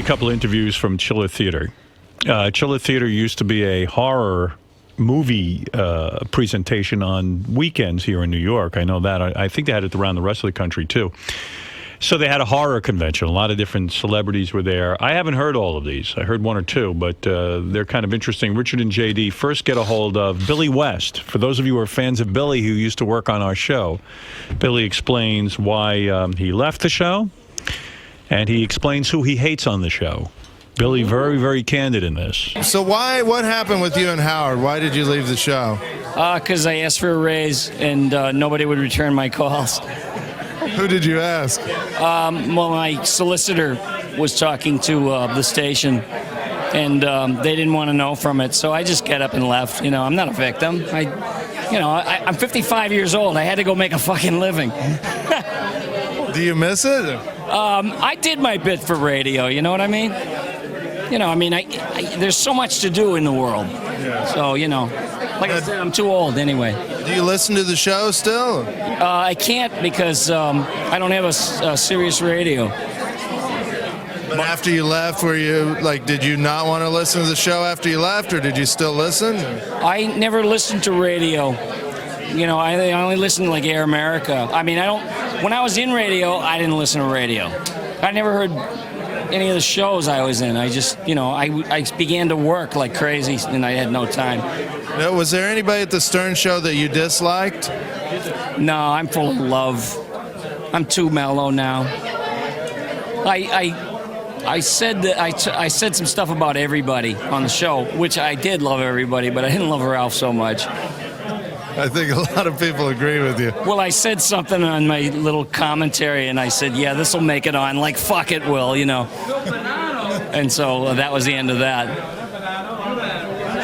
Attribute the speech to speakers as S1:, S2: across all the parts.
S1: A couple interviews from Chiller Theater. Chiller Theater used to be a horror movie presentation on weekends here in New York. I know that. I think they had it around the rest of the country, too. So they had a horror convention. A lot of different celebrities were there. I haven't heard all of these. I heard one or two, but they're kind of interesting. Richard and JD first get a hold of Billy West. For those of you who are fans of Billy who used to work on our show, Billy explains why he left the show, and he explains who he hates on the show. Billy, very, very candid in this.
S2: So what happened with you and Howard? Why did you leave the show?
S3: Because I asked for a raise, and nobody would return my calls.
S2: Who did you ask?
S3: Well, my solicitor was talking to the station, and they didn't want to know from it, so I just got up and left. You know, I'm not a victim. I'm 55 years old. I had to go make a fucking living.
S2: Do you miss it?
S3: I did my bit for radio, you know what I mean? There's so much to do in the world.
S2: Yeah.
S3: So, like I said, I'm too old anyway.
S2: Do you listen to the show still?
S3: I can't because I don't have a Sirius radio.
S2: But after you left, did you not want to listen to the show after you left, or did you still listen?
S3: I never listened to radio. I only listened to Air America. When I was in radio, I didn't listen to radio. I never heard any of the shows I was in. I just, I began to work like crazy, and I had no time.
S2: Now, was there anybody at the Stern Show that you disliked?
S3: No, I'm full of love. I'm too mellow now. I said that I said some stuff about everybody on the show, which I did love everybody, but I didn't love Ralph so much.
S2: I think a lot of people agree with you.
S3: Well, I said something on my little commentary, and I said, yeah, this will make it on. Fuck it, Will, And so that was the end of that.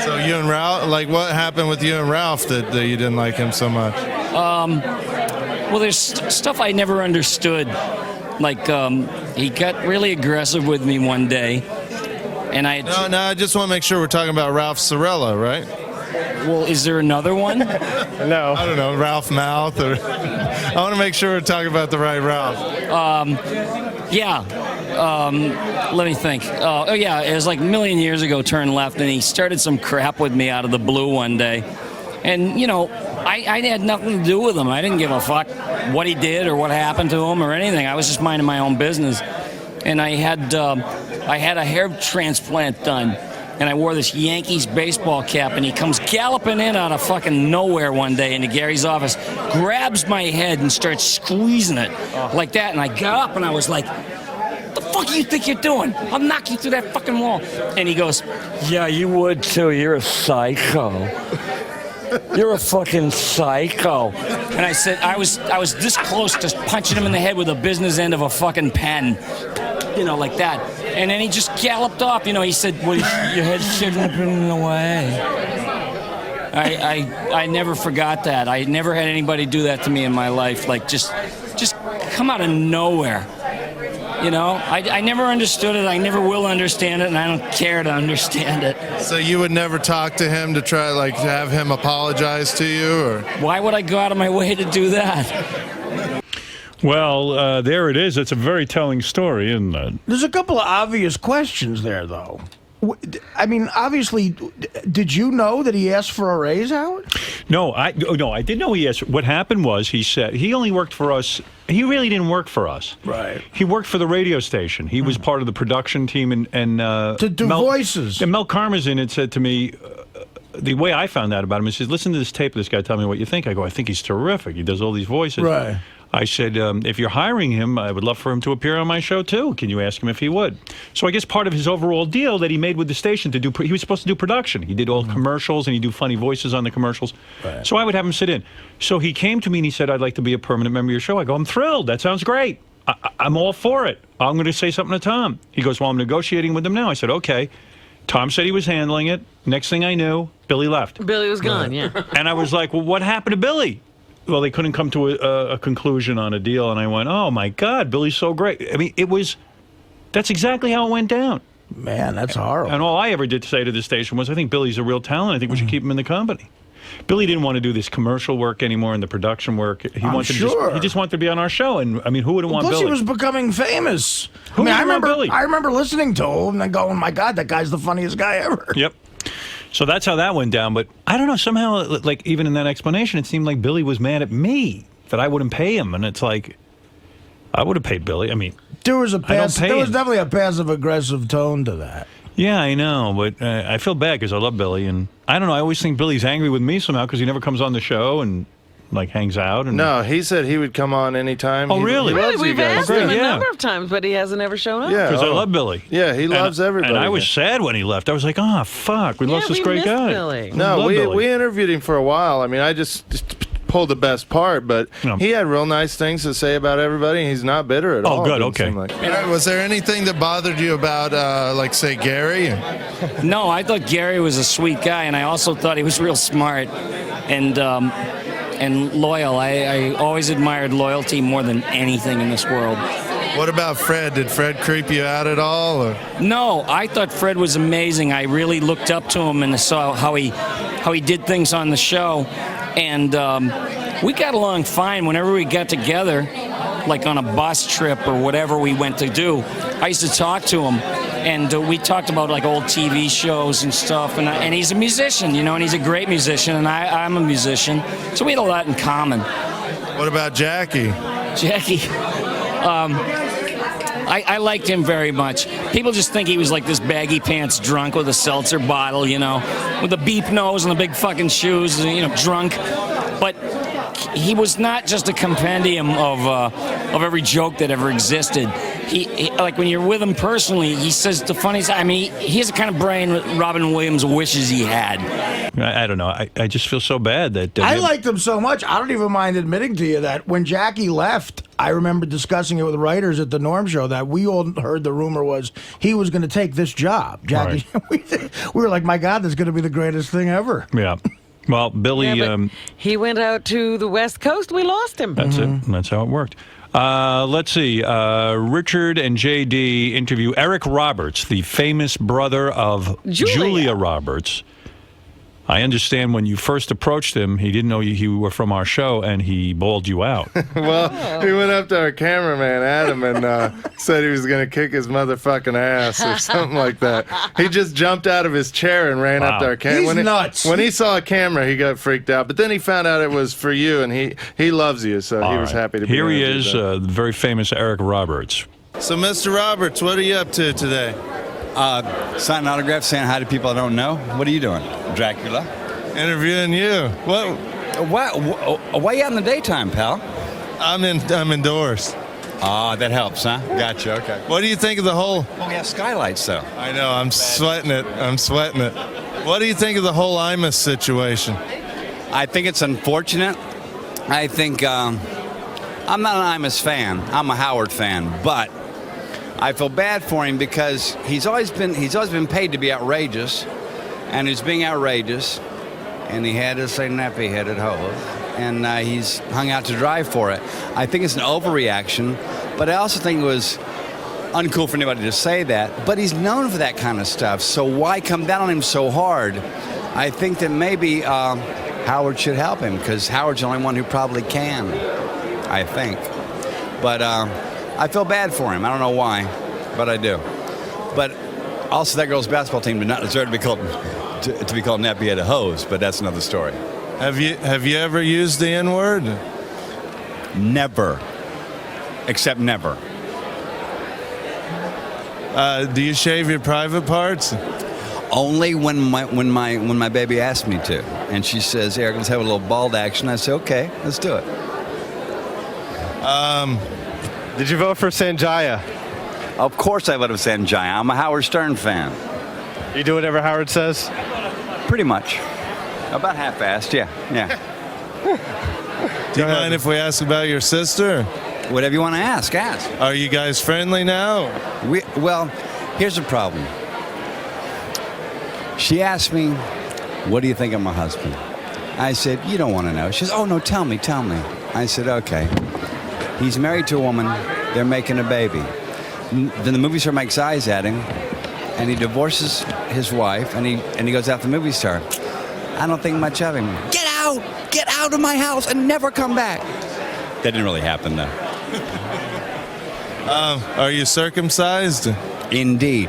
S2: So you and Ralph, what happened with you and Ralph that you didn't like him so much?
S3: Well, there's stuff I never understood. He got really aggressive with me one day, and I...
S2: No, I just want to make sure we're talking about Ralph Cirella, right?
S3: Well, is there another one?
S2: No. I don't know, Ralph Mouth, or... I want to make sure we're talking about the right Ralph.
S3: Let me think. It was a million years ago, turned left, and he started some crap with me out of the blue one day. And, I had nothing to do with him. I didn't give a fuck what he did or what happened to him or anything. I was just minding my own business. And I had a hair transplant done. And I wore this Yankees baseball cap, and he comes galloping in out of fucking nowhere one day into Gary's office, grabs my head and starts squeezing it like that. And I got up and I was like, what the fuck do you think you're doing? I'll knock you through that fucking wall. And he goes, yeah, you would too. You're a psycho. You're a fucking psycho. And I said, I was this close to punching him in the head with the business end of a fucking pen. Like that. And then he just galloped off. He said, well, your head shouldn't have been in the way. I never forgot that. I never had anybody do that to me in my life. Just come out of nowhere. I never understood it. I never will understand it, and I don't care to understand it.
S2: So you would never talk to him to try, to have him apologize to you, or?
S3: Why would I go out of my way to do that?
S1: Well, there it is. It's a very telling story, isn't it?
S4: There's a couple of obvious questions there, though. Obviously, did you know that he asked for a raise, Howard?
S1: No, I did know he asked. What happened was he said he only worked for us. He really didn't work for us.
S4: Right.
S1: He worked for the radio station. He was part of the production team, and
S4: to do voices.
S1: And Mel Karmazin had said to me, the way I found out about him, he says, listen to this tape of this guy, tell me what you think. I go, I think he's terrific. He does all these voices.
S4: Right.
S1: I said, if you're hiring him, I would love for him to appear on my show, too. Can you ask him if he would? So I guess part of his overall deal that he made with the station he was supposed to do production. He did all commercials, and he'd do funny voices on the commercials. Right. So I would have him sit in. So he came to me, and he said, I'd like to be a permanent member of your show. I go, I'm thrilled. That sounds great. I'm all for it. I'm going to say something to Tom. He goes, well, I'm negotiating with him now. I said, okay. Tom said he was handling it. Next thing I knew, Billy left.
S5: Billy was gone, yeah.
S1: And I was like, well, what happened to Billy? Well, they couldn't come to a conclusion on a deal, and I went, oh, my God, Billy's so great. I mean, that's exactly how it went down.
S4: Man, that's horrible.
S1: And all I ever did say to the station was, I think Billy's a real talent. I think we should keep him in the company. Billy didn't want to do this commercial work anymore and the production work. He wanted
S4: sure.
S1: he just wanted to be on our show. And I mean, who wouldn't want
S4: Plus,
S1: Billy?
S4: he was becoming famous.
S1: Who
S4: I
S1: wouldn't want
S4: remember.
S1: Billy?
S4: I remember listening to him and going, "My God, that guy's the funniest guy ever."
S1: Yep. So that's how that went down. But I don't know. Somehow, like even in that explanation, it seemed like Billy was mad at me that I wouldn't pay him, and it's like I would have paid Billy. I mean,
S4: There was
S1: pay him.
S4: definitely a passive aggressive tone to that.
S1: yeah, I know, but I feel bad because I love Billy, and I don't know. I always think Billy's angry with me somehow because he never comes on the show and like hangs out. And
S2: No, he said he would come on anytime.
S1: Oh, really?
S2: He loves
S5: Really,
S2: you
S5: we've
S2: guys.
S5: asked
S1: great,
S5: him a
S1: yeah.
S5: number of times, but he hasn't ever shown up.
S2: Yeah,
S1: because I
S2: oh.
S1: love Billy.
S2: Yeah, he loves everybody.
S1: And I was sad when he left. I was like, oh fuck, we lost this
S5: we
S1: great
S5: missed
S1: guy.
S5: Billy.
S2: No,
S1: Love
S2: we
S1: Billy.
S2: interviewed him for a while. I mean, I just pulled the best part, but
S1: Yeah.
S2: he had real nice things to say about everybody. And he's not bitter at all.
S1: good,
S2: didn't
S1: okay.
S2: seem like. Was there anything that bothered you about, like, say, Gary?
S3: No, I thought Gary was a sweet guy, and I also thought he was real smart and loyal. I always admired loyalty more than anything in this world.
S2: What about Fred? Did Fred creep you out at all? Or?
S3: No, I thought Fred was amazing. I really looked up to him and saw how he did things on the show, and we got along fine. Whenever we got together, like on a bus trip or whatever we went to do, I used to talk to him, and we talked about like old TV shows and stuff. And he's a musician, you know, and he's a great musician, and I'm a musician, so we had a lot in common.
S2: What about Jackie?
S3: Jackie. I liked him very much. People just think he was like this baggy pants drunk with a seltzer bottle, you know, with a beep nose and the big fucking shoes, you know, drunk. But he was not just a compendium of every joke that ever existed. He like when you're with him personally, he says the funniest. I mean, he has the kind of brain Robin Williams wishes he had.
S1: I don't know. I just feel so bad that
S4: I liked him so much. I don't even mind admitting to you that when Jackie left, I remember discussing it with writers at the Norm Show that we all heard the rumor was he was going to take this job. Jackie, we were like, my God, this is going to be the greatest thing ever.
S1: Yeah. Well, Billy,
S5: Yeah, but he went out to the West Coast. We lost him.
S1: that's it. That's how it worked. Let's see. Richard and JD interview Eric Roberts, the famous brother of Julia Roberts. I understand when you first approached him, he didn't know you were from our show, and he bawled you out.
S2: Well, he went up to our cameraman, Adam, and said he was going to kick his motherfucking ass or something like that. He just jumped out of his chair and ran up to our camera.
S4: He's nuts.
S2: When he saw a camera, he got freaked out. But then he found out it was for you, and he loves you, so he was happy to be
S1: Here he
S2: able to
S1: is,
S2: do
S1: the very famous Eric Roberts.
S2: that. So, Mr. Roberts, what are you up to today?
S6: Signing autographs, saying hi to people I don't know. What are you doing, Dracula?
S2: Interviewing you. What?
S6: Why you out in the daytime, pal?
S2: I'm indoors.
S6: Ah, that helps, huh? Gotcha, okay.
S2: What do you think of the whole?
S6: Well, we have skylights, though.
S2: I know, I'm sweating it. What do you think of the whole Imus situation?
S6: I think it's unfortunate. I think I'm not an Imus fan. I'm a Howard fan, but I feel bad for him because he's always been paid to be outrageous, and he's being outrageous, and he had to say nappy-headed hose, and he's hung out to dry for it. I think it's an overreaction, but I also think it was uncool for anybody to say that. But he's known for that kind of stuff, so why come down on him so hard? I think that maybe Howard should help him because Howard's the only one who probably can, I think. But I feel bad for him. I don't know why, but I do. But also, that girls' basketball team did not deserve to be called nappy-headed hose, but that's another story.
S2: Have you ever used the N-word?
S6: Never. Except never.
S2: Do you shave your private parts?
S6: Only when my baby asked me to. And she says, Eric, let's have a little bald action. I say, okay, let's do it.
S7: Did you vote for Sanjaya?
S6: Of course I voted for Sanjaya. I'm a Howard Stern fan.
S7: You do whatever Howard says?
S6: Pretty much. About half-assed, yeah.
S2: Do you mind if we ask about your sister?
S6: Whatever you want to ask.
S2: Are you guys friendly now?
S6: Well, here's the problem. She asked me, what do you think of my husband? I said, you don't want to know. She says, oh, no, tell me. I said, okay. He's married to a woman. They're making a baby. Then the movie star makes eyes at him, and he divorces his wife, and he goes after the movie star. I don't think much of him. Get out of my house and never come back. That didn't really happen though.
S2: Are you circumcised?
S6: Indeed.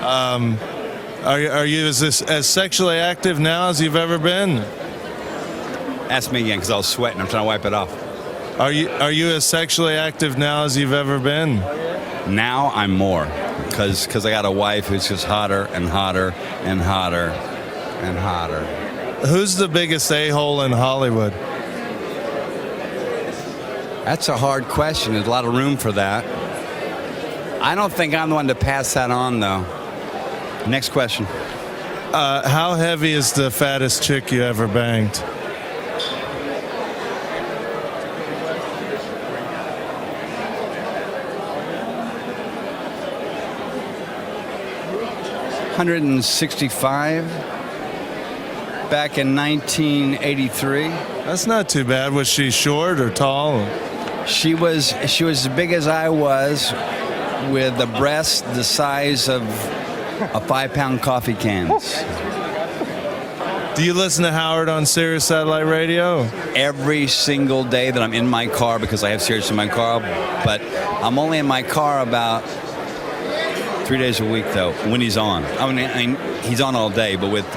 S2: Are you as sexually active now as you've ever been?
S6: Ask me again because I was sweating. I'm trying to wipe it off.
S2: Are you as sexually active now as you've ever been?
S6: Now I'm more because I got a wife who's just hotter and hotter and hotter and hotter.
S2: Who's the biggest a-hole in Hollywood?
S6: That's a hard question. There's a lot of room for that. I don't think I'm the one to pass that on, though. Next question.
S2: How heavy is the fattest chick you ever banged?
S6: $165 back in 1983.
S2: That's not too bad. Was she short or tall?
S6: She was as big as I was, with a breast the size of a 5-pound coffee cans.
S2: Do you listen to Howard on Sirius Satellite Radio?
S6: Every single day that I'm in my car, because I have Sirius in my car, but I'm only in my car about 3 days a week though when he's on. I mean he's on all day, but with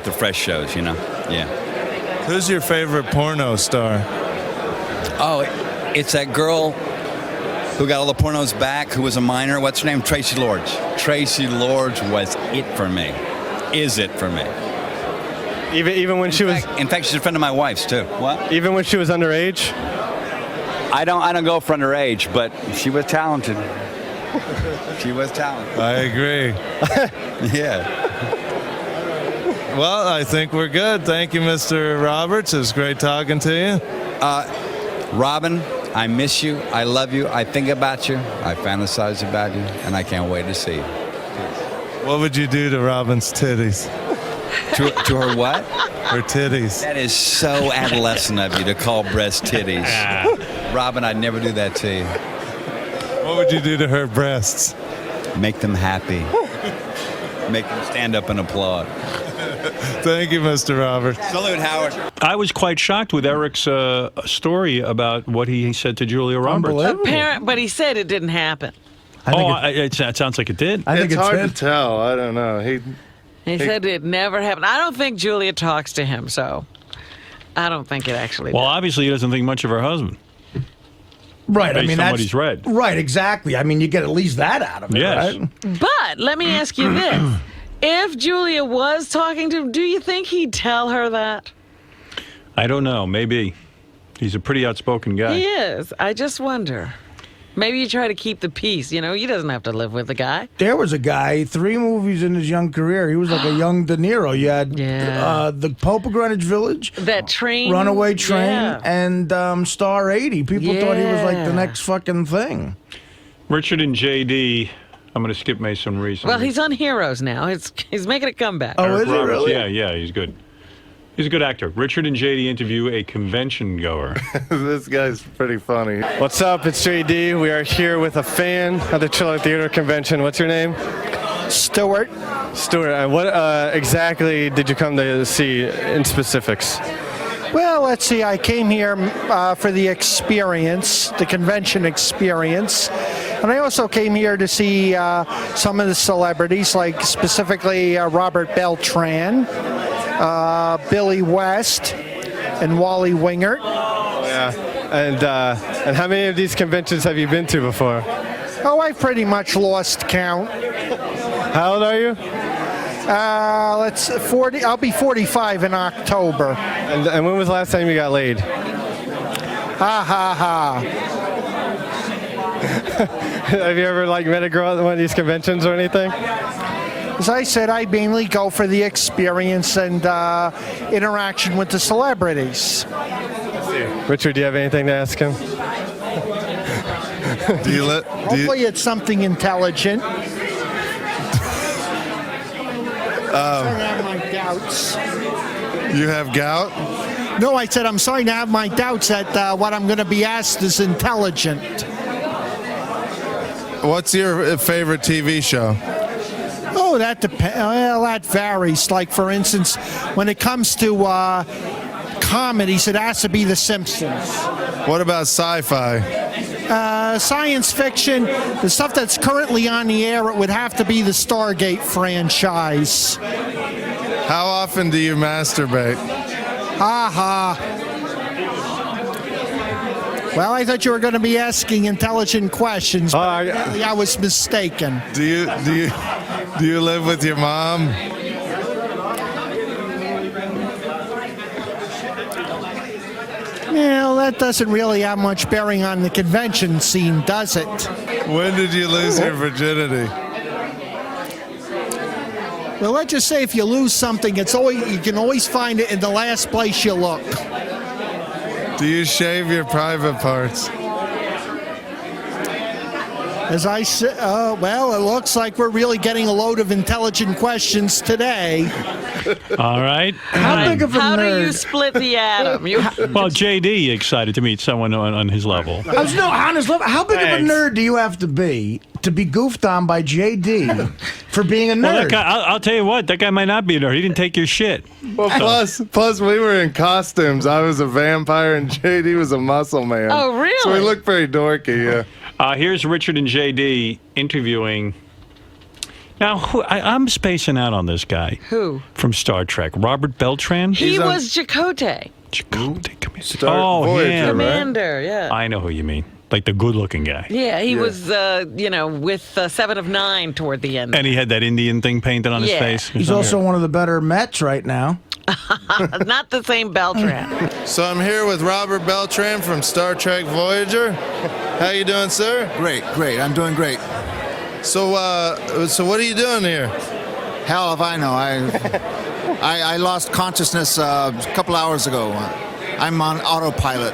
S6: the fresh shows, you know. Yeah.
S2: Who's your favorite porno star?
S6: Oh, it's that girl who got all the pornos back, who was a minor. What's her name? Tracy Lords. Tracy Lords was it for me. Is it for me?
S7: Even when she was.
S6: In fact, she's a friend of my wife's too. What?
S7: Even when she was underage.
S6: I don't go for underage, but she was talented. She was talented.
S2: I agree.
S6: Yeah.
S2: Well, I think we're good. Thank you, Mr. Roberts. It was great talking to you.
S6: Robin, I miss you. I love you. I think about you. I fantasize about you, and I can't wait to see you.
S2: What would you do to Robin's titties?
S6: To her what?
S2: Her titties.
S6: That is so adolescent of you to call breast titties. Robin, I'd never do that to you.
S2: What would you do to her breasts?
S6: Make them happy. Make them stand up and applaud.
S2: Thank you, Mr. Roberts.
S6: Salute, Howard.
S1: I was quite shocked with Eric's story about what he said to Julia Roberts.
S4: Unbelievable.
S5: But he said it didn't happen.
S1: It sounds like it did.
S4: I think
S2: It's hard
S4: him.
S2: to tell. I don't know.
S5: He said it never happened. I don't think Julia talks to him, so I don't think it actually
S1: Well,
S5: did.
S1: obviously he doesn't think much of her husband.
S4: Right. I
S1: Based
S4: mean,
S1: on
S4: that's
S1: what he's read.
S4: Right. Exactly. I mean, you get at least that out of it.
S1: Yes.
S4: Right?
S5: But let me ask you this. If Julia was talking to him, do you think he'd tell her that?
S1: I don't know. Maybe. He's a pretty outspoken guy.
S5: He is. I just wonder. Maybe you try to keep the peace. You know, he doesn't have to live with the guy.
S4: There was a guy, 3 movies in his young career. He was like a young De Niro. You had The Pope of Greenwich Village,
S5: That train.
S4: Runaway Train,
S5: Yeah.
S4: and Star 80. People thought he was like the
S5: Yeah.
S4: next fucking thing.
S1: Richard and JD. I'm going to skip Mason Reese.
S5: Well, he's on Heroes now. He's making a comeback.
S4: Oh,
S1: Eric
S4: is he
S1: Roberts.
S4: really?
S1: Yeah, he's good. He's a good actor. Richard and JD interview a convention goer.
S2: This guy's pretty funny.
S7: What's up? It's JD. We are here with a fan at the Chiller Theater Convention. What's your name?
S8: Stewart.
S7: Stuart. And what exactly did you come to see in specifics?
S8: Well, let's see. I came here for the experience, the convention experience. And I also came here to see some of the celebrities, like specifically Robert Beltran, Billy West, and Wally Wingert.
S7: Yeah. And how many of these conventions have you been to before?
S8: Oh, I've pretty much lost count.
S7: How old are you?
S8: Let's 40. I'll be 45 in October.
S7: And when was the last time you got laid?
S8: Ha ha ha.
S7: Have you ever met a girl at one of these conventions or anything?
S8: As I said, I mainly go for the experience and interaction with the celebrities.
S7: Richard, do you have anything to ask him?
S8: Hopefully it's something intelligent. I have my doubts.
S2: You have gout?
S8: No, I said I'm starting to have my doubts that what I'm going to be asked is intelligent.
S2: What's your favorite TV show?
S8: Oh, that depends. Well, that varies. Like, for instance, when it comes to comedies, it has to be The Simpsons.
S2: What about sci-fi?
S8: Science fiction, the stuff that's currently on the air, it would have to be the Stargate franchise.
S2: How often do you masturbate?
S8: Ha. Well, I thought you were going to be asking intelligent questions, but apparently I was mistaken.
S2: Do you live with your mom?
S8: Well, that doesn't really have much bearing on the convention scene, does it?
S2: When did you lose your virginity?
S8: Well, let's just say if you lose something, you can always find it in the last place you look.
S2: Do you shave your private parts?
S8: As I said, well, it looks like we're really getting a load of intelligent questions today.
S1: All right.
S4: How big of a
S5: How do you
S4: nerd?
S5: split the atom?
S1: Well, JD excited to meet someone on his level.
S4: I was no honest level. How big of a nerd do you have to be goofed on by JD for being a
S1: Well, that
S4: nerd?
S1: guy, I'll tell you what, that guy might not be a nerd. He didn't take your shit.
S2: Well, plus we were in costumes. I was a vampire and JD was a muscle man.
S5: Oh, really?
S2: So we looked very dorky, yeah.
S1: Here's Richard and JD interviewing. Now, I'm spacing out on this guy.
S5: Who?
S1: From Star Trek. Robert Beltran?
S5: He
S2: He's on-
S5: was Chakotay,
S1: Chakotay, come here.
S2: Voyager,
S1: him.
S2: right?
S5: commander. Yeah.
S1: I know who you mean. Like the good-looking guy.
S5: Yeah, he was, with 7 of 9 toward the end.
S1: And he had that Indian thing painted on his
S5: Yeah.
S1: face. or
S4: He's
S1: something.
S4: also one of the better Mets right now.
S5: Not the same Beltran.
S2: So I'm here with Robert Beltran from Star Trek Voyager. How you doing, sir?
S9: Great. I'm doing great.
S2: So what are you doing here?
S9: Hell if I know. I lost consciousness a couple hours ago. I'm on autopilot.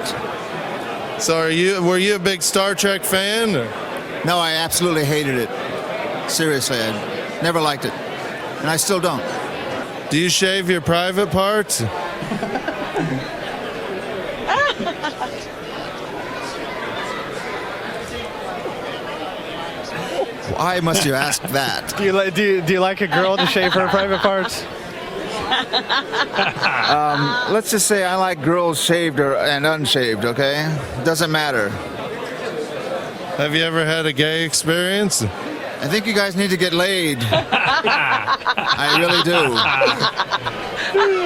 S2: So were you a big Star Trek fan? Or?
S9: No, I absolutely hated it. Seriously, I never liked it. And I still don't.
S2: Do you shave your private parts?
S9: Why must you ask that?
S7: Do you like a girl to shave her private parts?
S9: Let's just say I like girls shaved and unshaved, okay? Doesn't matter.
S2: Have you ever had a gay experience?
S9: I think you guys need to get laid. I really do.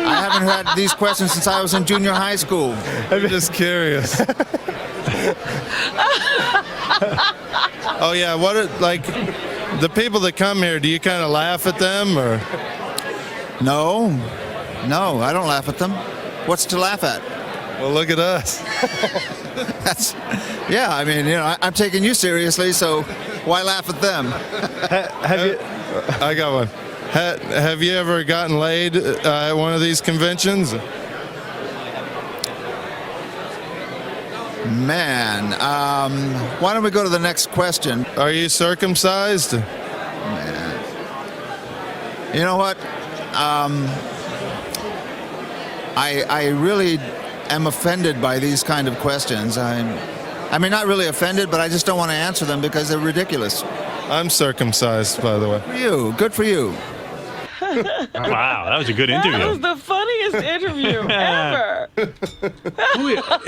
S9: I haven't had these questions since I was in junior high school.
S2: I'm just curious. Oh yeah, the people that come here, do you kind of laugh at them or?
S9: No, I don't laugh at them. What's to laugh at?
S2: Well, look at us.
S9: I mean, I'm taking you seriously, so why laugh at them?
S7: Have you?
S2: I got one. Have you ever gotten laid at one of these conventions?
S9: Man, why don't we go to the next question?
S2: Are you circumcised?
S9: Man. You know what? I really am offended by these kind of questions. I mean, not really offended, but I just don't want to answer them because they're ridiculous.
S2: I'm circumcised, by the way.
S9: For you, good for you.
S1: Wow, that was a good
S5: That was
S1: interview.
S5: the funniest interview ever.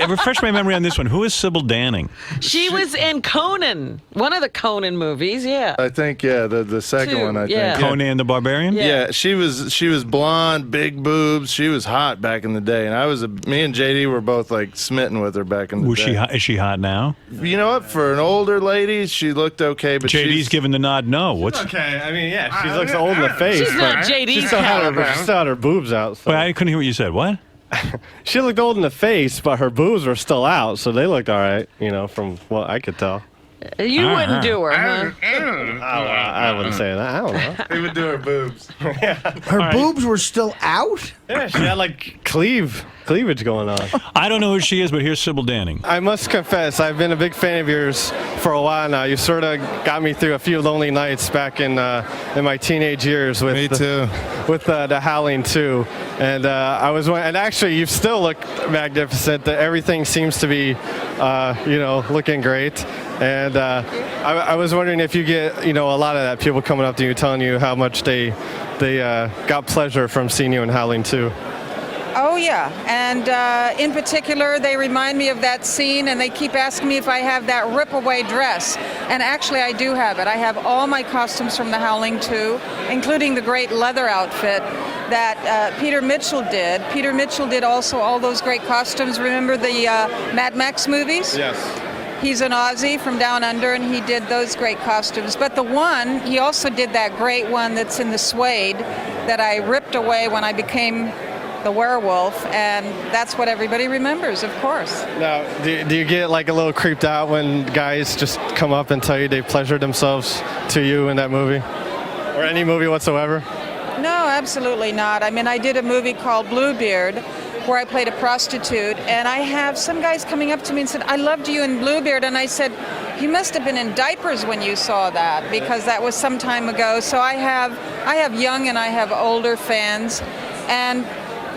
S1: Refresh my memory on this one. Who is Sybil Danning?
S5: She was in Conan, one of the Conan movies. Yeah.
S2: I think the second
S5: Two,
S2: one. I
S5: yeah.
S2: think.
S1: Conan the Barbarian?
S5: Yeah.
S2: Yeah, she was blonde, big boobs. She was hot back in the day, and me and JD were both like smitten with her back in the
S1: Was
S2: day.
S1: she hot? Is she hot now?
S2: You know what? For an older lady, she looked okay, but
S1: JD's giving the nod no. What's
S7: Okay, I mean, yeah, she looks old in the face.
S5: She's not
S7: but
S5: JD's
S7: she still had
S5: caliber.
S7: she still had her boobs out. So.
S1: Wait, I couldn't hear what you said. What?
S7: She looked old in the face, but her boobs were still out, so they looked all right, from what I could tell.
S5: You wouldn't do her, huh?
S7: I wouldn't say that. I don't know.
S2: He would do her boobs.
S4: Her boobs were still out?
S7: Yeah, she had like cleave. cleavage going on.
S1: I don't know who she is, but here's Sybil Danning.
S7: I must confess, I've been a big fan of yours for a while now. You sort of got me through a few lonely nights back in my teenage years with
S2: Me too.
S7: with the Howling 2. And I was, and actually, you still look magnificent. Everything seems to be, looking great. And I was wondering if you get, a lot of that, people coming up to you telling you how much they got pleasure from seeing you in Howling 2.
S10: Oh, yeah. And in particular, they remind me of that scene, and they keep asking me if I have that rip-away dress. And actually, I do have it. I have all my costumes from The Howling 2, including the great leather outfit that Peter Mitchell did. Peter Mitchell did also all those great costumes. Remember the Mad Max movies?
S7: Yes.
S10: He's an Aussie from down under, and he did those great costumes. But the one, he also did that great one that's in the suede that I ripped away when I became the werewolf, and that's what everybody remembers, of course.
S7: Now, do you get like a little creeped out when guys just come up and tell you they pleasured themselves to you in that movie? Or any movie whatsoever?
S10: No, absolutely not. I mean, I did a movie called Bluebeard where I played a prostitute, and I have some guys coming up to me and said, I loved you in Bluebeard, and I said, you must have been in diapers when you saw that, because that was some time ago. So I have young and I have older fans, and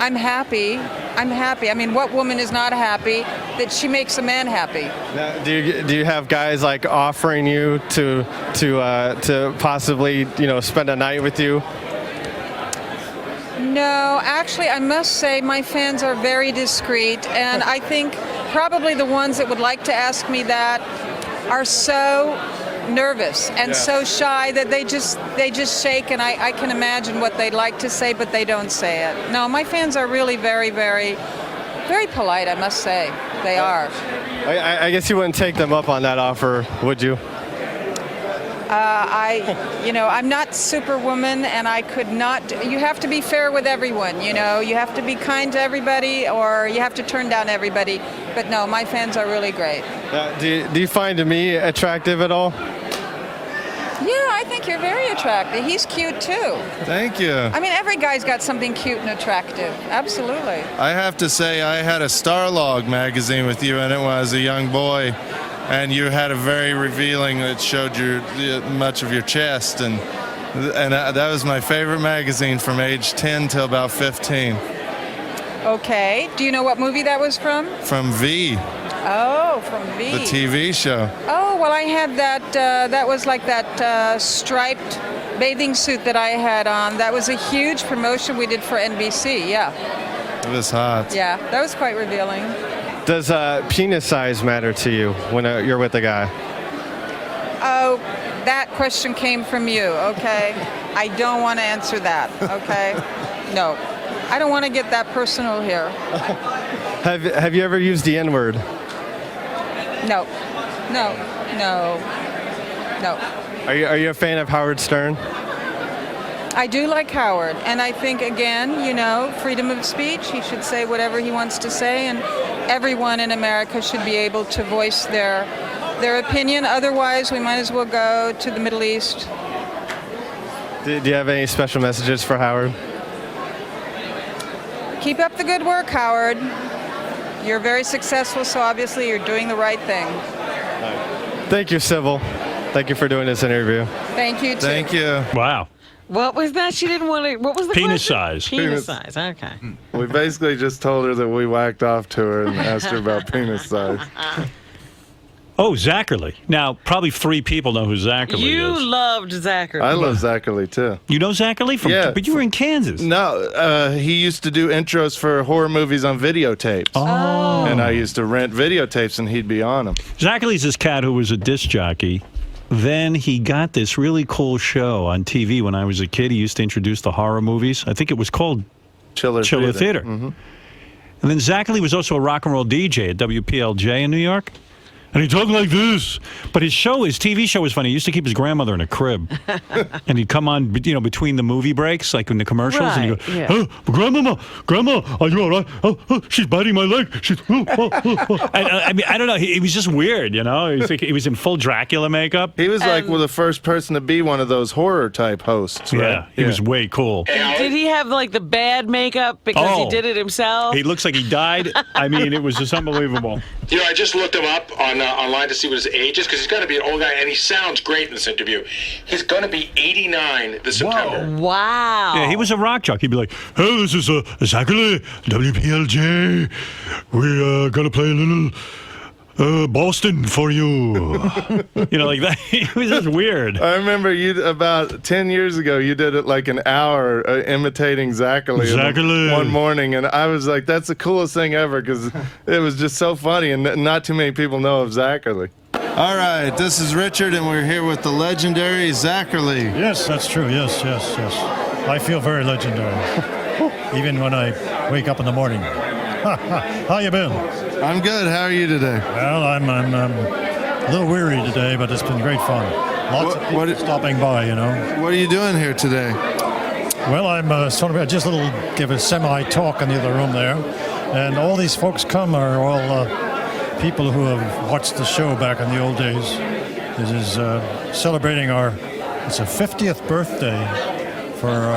S10: I'm happy. I mean, what woman is not happy that she makes a man happy?
S7: Now, do you have guys like offering you to possibly spend a night with you?
S10: No, actually, I must say my fans are very discreet, and I think probably the ones that would like to ask me that are so nervous and so shy that they just shake, and I can imagine what they'd like to say, but they don't say it. No, my fans are really very, very, very polite, I must say. They are.
S7: I guess you wouldn't take them up on that offer, would you?
S10: I'm not Superwoman, and I could not. You have to be fair with everyone, you have to be kind to everybody, or you have to turn down everybody. But no, my fans are really great.
S7: Do you find me attractive at all?
S10: Yeah, I think you're very attractive. He's cute too.
S2: Thank you.
S10: I mean, every guy's got something cute and attractive. Absolutely.
S2: I have to say, I had a Starlog magazine with you in it when I was a young boy, and you had a very revealing that showed much of your chest, and that was my favorite magazine from age 10 till about 15.
S10: Okay. Do you know what movie that was from?
S2: From V,
S10: Oh, from V.
S2: the TV show.
S10: Oh, well, I had that. That was like that striped bathing suit that I had on. That was a huge promotion we did for NBC. Yeah.
S2: It was hot.
S10: Yeah, that was quite revealing.
S7: Does penis size matter to you when you're with a guy?
S10: Oh, that question came from you. Okay. I don't want to answer that. Okay. No, I don't want to get that personal here.
S7: Have you ever used the N-word?
S10: No.
S7: Are you a fan of Howard Stern?
S10: I do like Howard, and I think, again, freedom of speech. He should say whatever he wants to say, and everyone in America should be able to voice their opinion. Otherwise, we might as well go to the Middle East.
S7: Do you have any special messages for Howard?
S10: Keep up the good work, Howard. You're very successful, so obviously you're doing the right thing.
S7: Thank you, Sybil. Thank you for doing this interview.
S10: Thank you, too.
S2: Thank you.
S1: Wow.
S5: What was that? She didn't want to. What was the
S1: Penis
S5: question?
S1: size.
S5: Penis size. Okay.
S2: We basically just told her that we whacked off to her and asked her about penis size.
S1: Oh, Zachary. Now, probably 3 people know who Zachary
S5: You
S1: is.
S5: loved Zachary.
S2: I love Zachary too.
S1: You know Zachary?
S2: Yeah.
S1: But you were in Kansas.
S2: No, he used to do intros for horror movies on videotapes.
S1: Oh.
S2: And I used to rent videotapes, and he'd be on them.
S1: Zachary's this cat who was a disc jockey. Then he got this really cool show on TV when I was a kid. He used to introduce the horror movies. I think it was called
S2: Chiller
S1: Theater.
S2: Mm-hmm.
S1: And then Zachary was also a rock and roll DJ at WPLJ in New York. And he talked like this. But his TV show was funny. He used to keep his grandmother in a crib. And he'd come on, between the movie breaks, like in the commercials. And he'd go,
S5: Right, yeah.
S1: Grandma, are you all right? Oh, she's biting my leg. I mean, I don't know. He was just weird, He was in full Dracula makeup.
S2: He was like the first person to be one of those horror type hosts, right?
S1: Yeah, he was way cool.
S5: Did he have like the bad makeup because he did it himself?
S1: He looks like he died. I mean, it was just unbelievable.
S11: I just looked him up online to see what his age is, because he's got to be an old guy, and he sounds great in this interview. He's going to be 89 this September.
S5: Wow.
S1: Yeah, he was a rock jock. He'd be like, "Hey, this is Zachary, WPLJ. We're going to play a little Boston for you." Like that. It was just weird.
S2: I remember about 10 years ago, you did it like an hour imitating Zachary
S1: Zachary.
S2: one morning, and I was like, that's the coolest thing ever, because it was just so funny, and not too many people know of Zachary. All right, this is Richard, and we're here with the legendary Zachary.
S12: Yes, that's true. Yes. I feel very legendary, even when I wake up in the morning. How you been?
S2: I'm good. How are you today?
S12: Well, I'm a little weary today, but it's been great fun. Lots of people stopping by,
S2: What are you doing here today?
S12: Well, I'm just give a semi-talk in the other room there, and all these folks are all people who have watched the show back in the old days. This is celebrating it's a 50th birthday for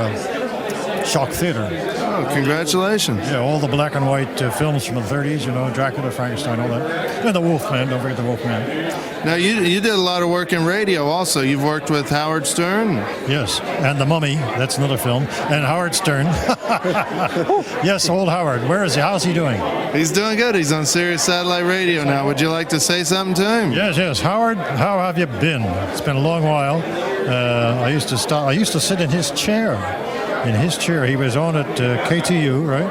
S12: Shock Theater.
S2: Oh, congratulations.
S12: Yeah, all the black and white films from the 30s, Dracula, Frankenstein, all that. And the Wolfman, don't forget the Wolfman.
S2: Now, you did a lot of work in radio also. You've worked with Howard Stern.
S12: Yes, and The Mummy, that's another film. And Howard Stern. Yes, old Howard. Where is he? How's he doing?
S2: He's doing good. He's on Sirius Satellite Radio now. Would you like to say something to him?
S12: Yes. Howard, how have you been? It's been a long while. I used to sit in his chair. He was on at KTU, right?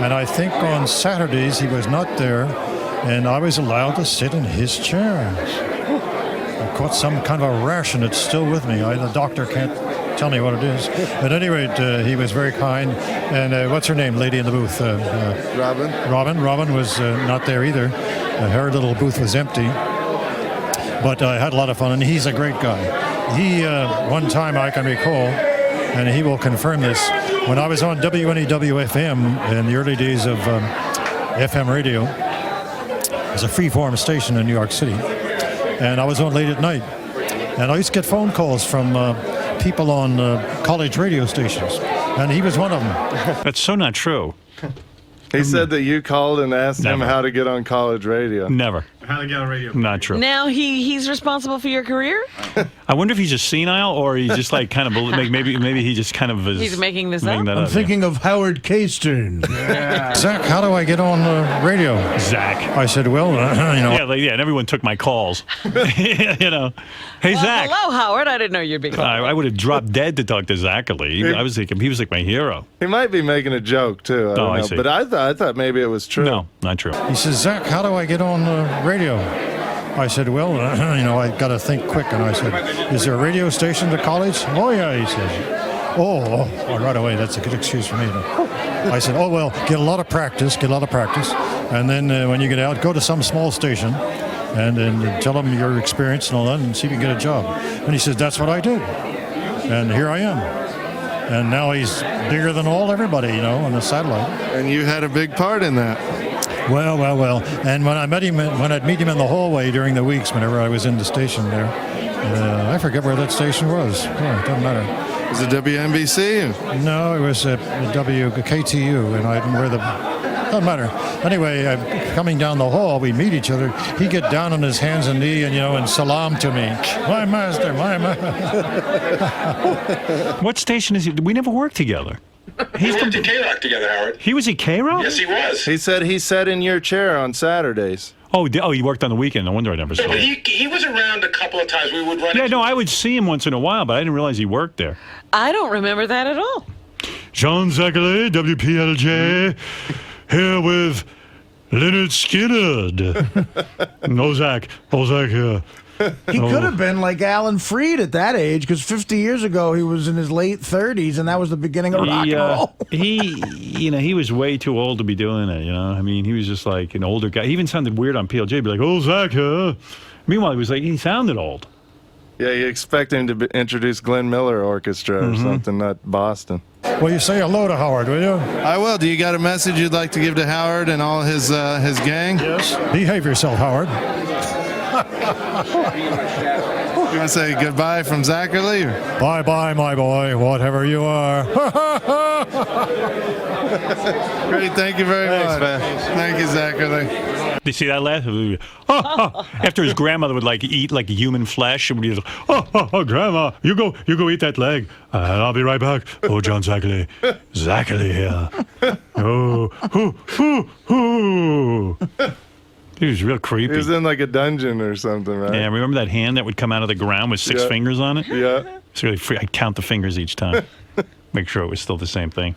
S12: And I think on Saturdays he was not there, and I was allowed to sit in his chair. I caught some kind of a rash, and it's still with me. The doctor can't tell me what it is. At any rate, he was very kind. And what's her name, lady in the booth?
S2: Robin.
S12: Robin was not there either. Her little booth was empty. But I had a lot of fun, and he's a great guy. He, one time I can recall, and he will confirm this, when I was on WNEW-FM in the early days of FM radio, it was a free-form station in New York City, and I was on late at night, and I used to get phone calls from people on college radio stations, and he was one of them.
S1: That's so not true.
S2: He said that you called and asked him
S1: Never.
S2: how to get on college radio.
S1: Never.
S12: How to get on radio.
S1: Not true.
S5: Now he's responsible for your career?
S1: I wonder if he's just senile or he's just like kind of maybe he just kind of is.
S5: He's making this up?
S1: that
S4: I'm
S1: up,
S4: thinking of Howard K-Stern.
S12: Zach, how do I get on radio?
S1: Zach.
S12: I said, well,
S1: Yeah, and everyone took my calls. Hey, Zach.
S5: Hello, Howard. I didn't know you'd be calling.
S1: I would have dropped dead to talk to Zachary. I was thinking he was like my hero.
S2: He might be making a joke too. I don't
S1: I
S2: know.
S1: see.
S2: But I thought maybe it was true.
S1: No, not true.
S12: He says, Zach, how do I get on radio? I said, well, I got to think quick. And I said, is there a radio station at college? Oh, yeah, he says. Oh, right away. That's a good excuse for me. I said, oh, well, get a lot of practice. And then when you get out, go to some small station and then tell them your experience and all that and see if you can get a job. And he says, that's what I did. And here I am. And now he's bigger than everybody, on the satellite.
S2: And you had a big part in that.
S12: Well. And when I'd meet him in the hallway during the weeks, whenever I was in the station there, I forget where that station was. Yeah, it doesn't matter.
S2: Was it WNBC?
S12: No, it was WKTU, and I didn't wear the. Doesn't matter. Anyway, coming down the hall, we meet each other. He'd get down on his hands and knee and salam to me. My master, my master.
S1: What station is he? We never worked together.
S11: We worked at K-Rock together, Howard.
S1: He was at K-Rock?
S11: Yes, he was.
S2: He said he sat in your chair on Saturdays.
S1: Oh, he worked on the weekend. No wonder I never saw
S11: But
S1: him.
S11: he was around a couple of times. We would run
S1: Yeah,
S11: into
S1: no, I would see him once in a while, but I didn't realize he worked there.
S5: I don't remember that at all.
S1: John Zachary, WPLJ, here with Leonard Skinner. No, Zach. Oh, Zach here.
S4: He could have been like Alan Freed at that age, because 50 years ago he was in his late 30s, and that was the beginning of rock and roll.
S1: He was way too old to be doing it. I mean, he was just like an older guy. He even sounded weird on PLJ. Be like, "Oh, Zach, huh?" Meanwhile, he sounded old.
S2: Yeah, you expect him to introduce Glenn Miller Orchestra or something, not Boston.
S12: Well, you say hello to Howard, will you?
S2: I will. Do you got a message you'd like to give to Howard and all his gang?
S12: Yes. Behave yourself, Howard.
S2: You want to say goodbye from Zachary?
S12: Bye-bye, my boy, whatever you are.
S2: Great, thank you very much.
S6: man.
S2: Thank you, Zachary.
S1: Did you see that laugh? After his grandmother would eat like human flesh, and would be like, Grandma, you go eat that leg, and I'll be right back. Oh, John Zachary here. Oh, he was real creepy.
S2: He was in like a dungeon or something, right?
S1: Yeah, remember that hand that would come out of the ground with 6 fingers on it?
S2: Yeah.
S1: It's really I'd count the fingers each time, make sure it was still the same thing.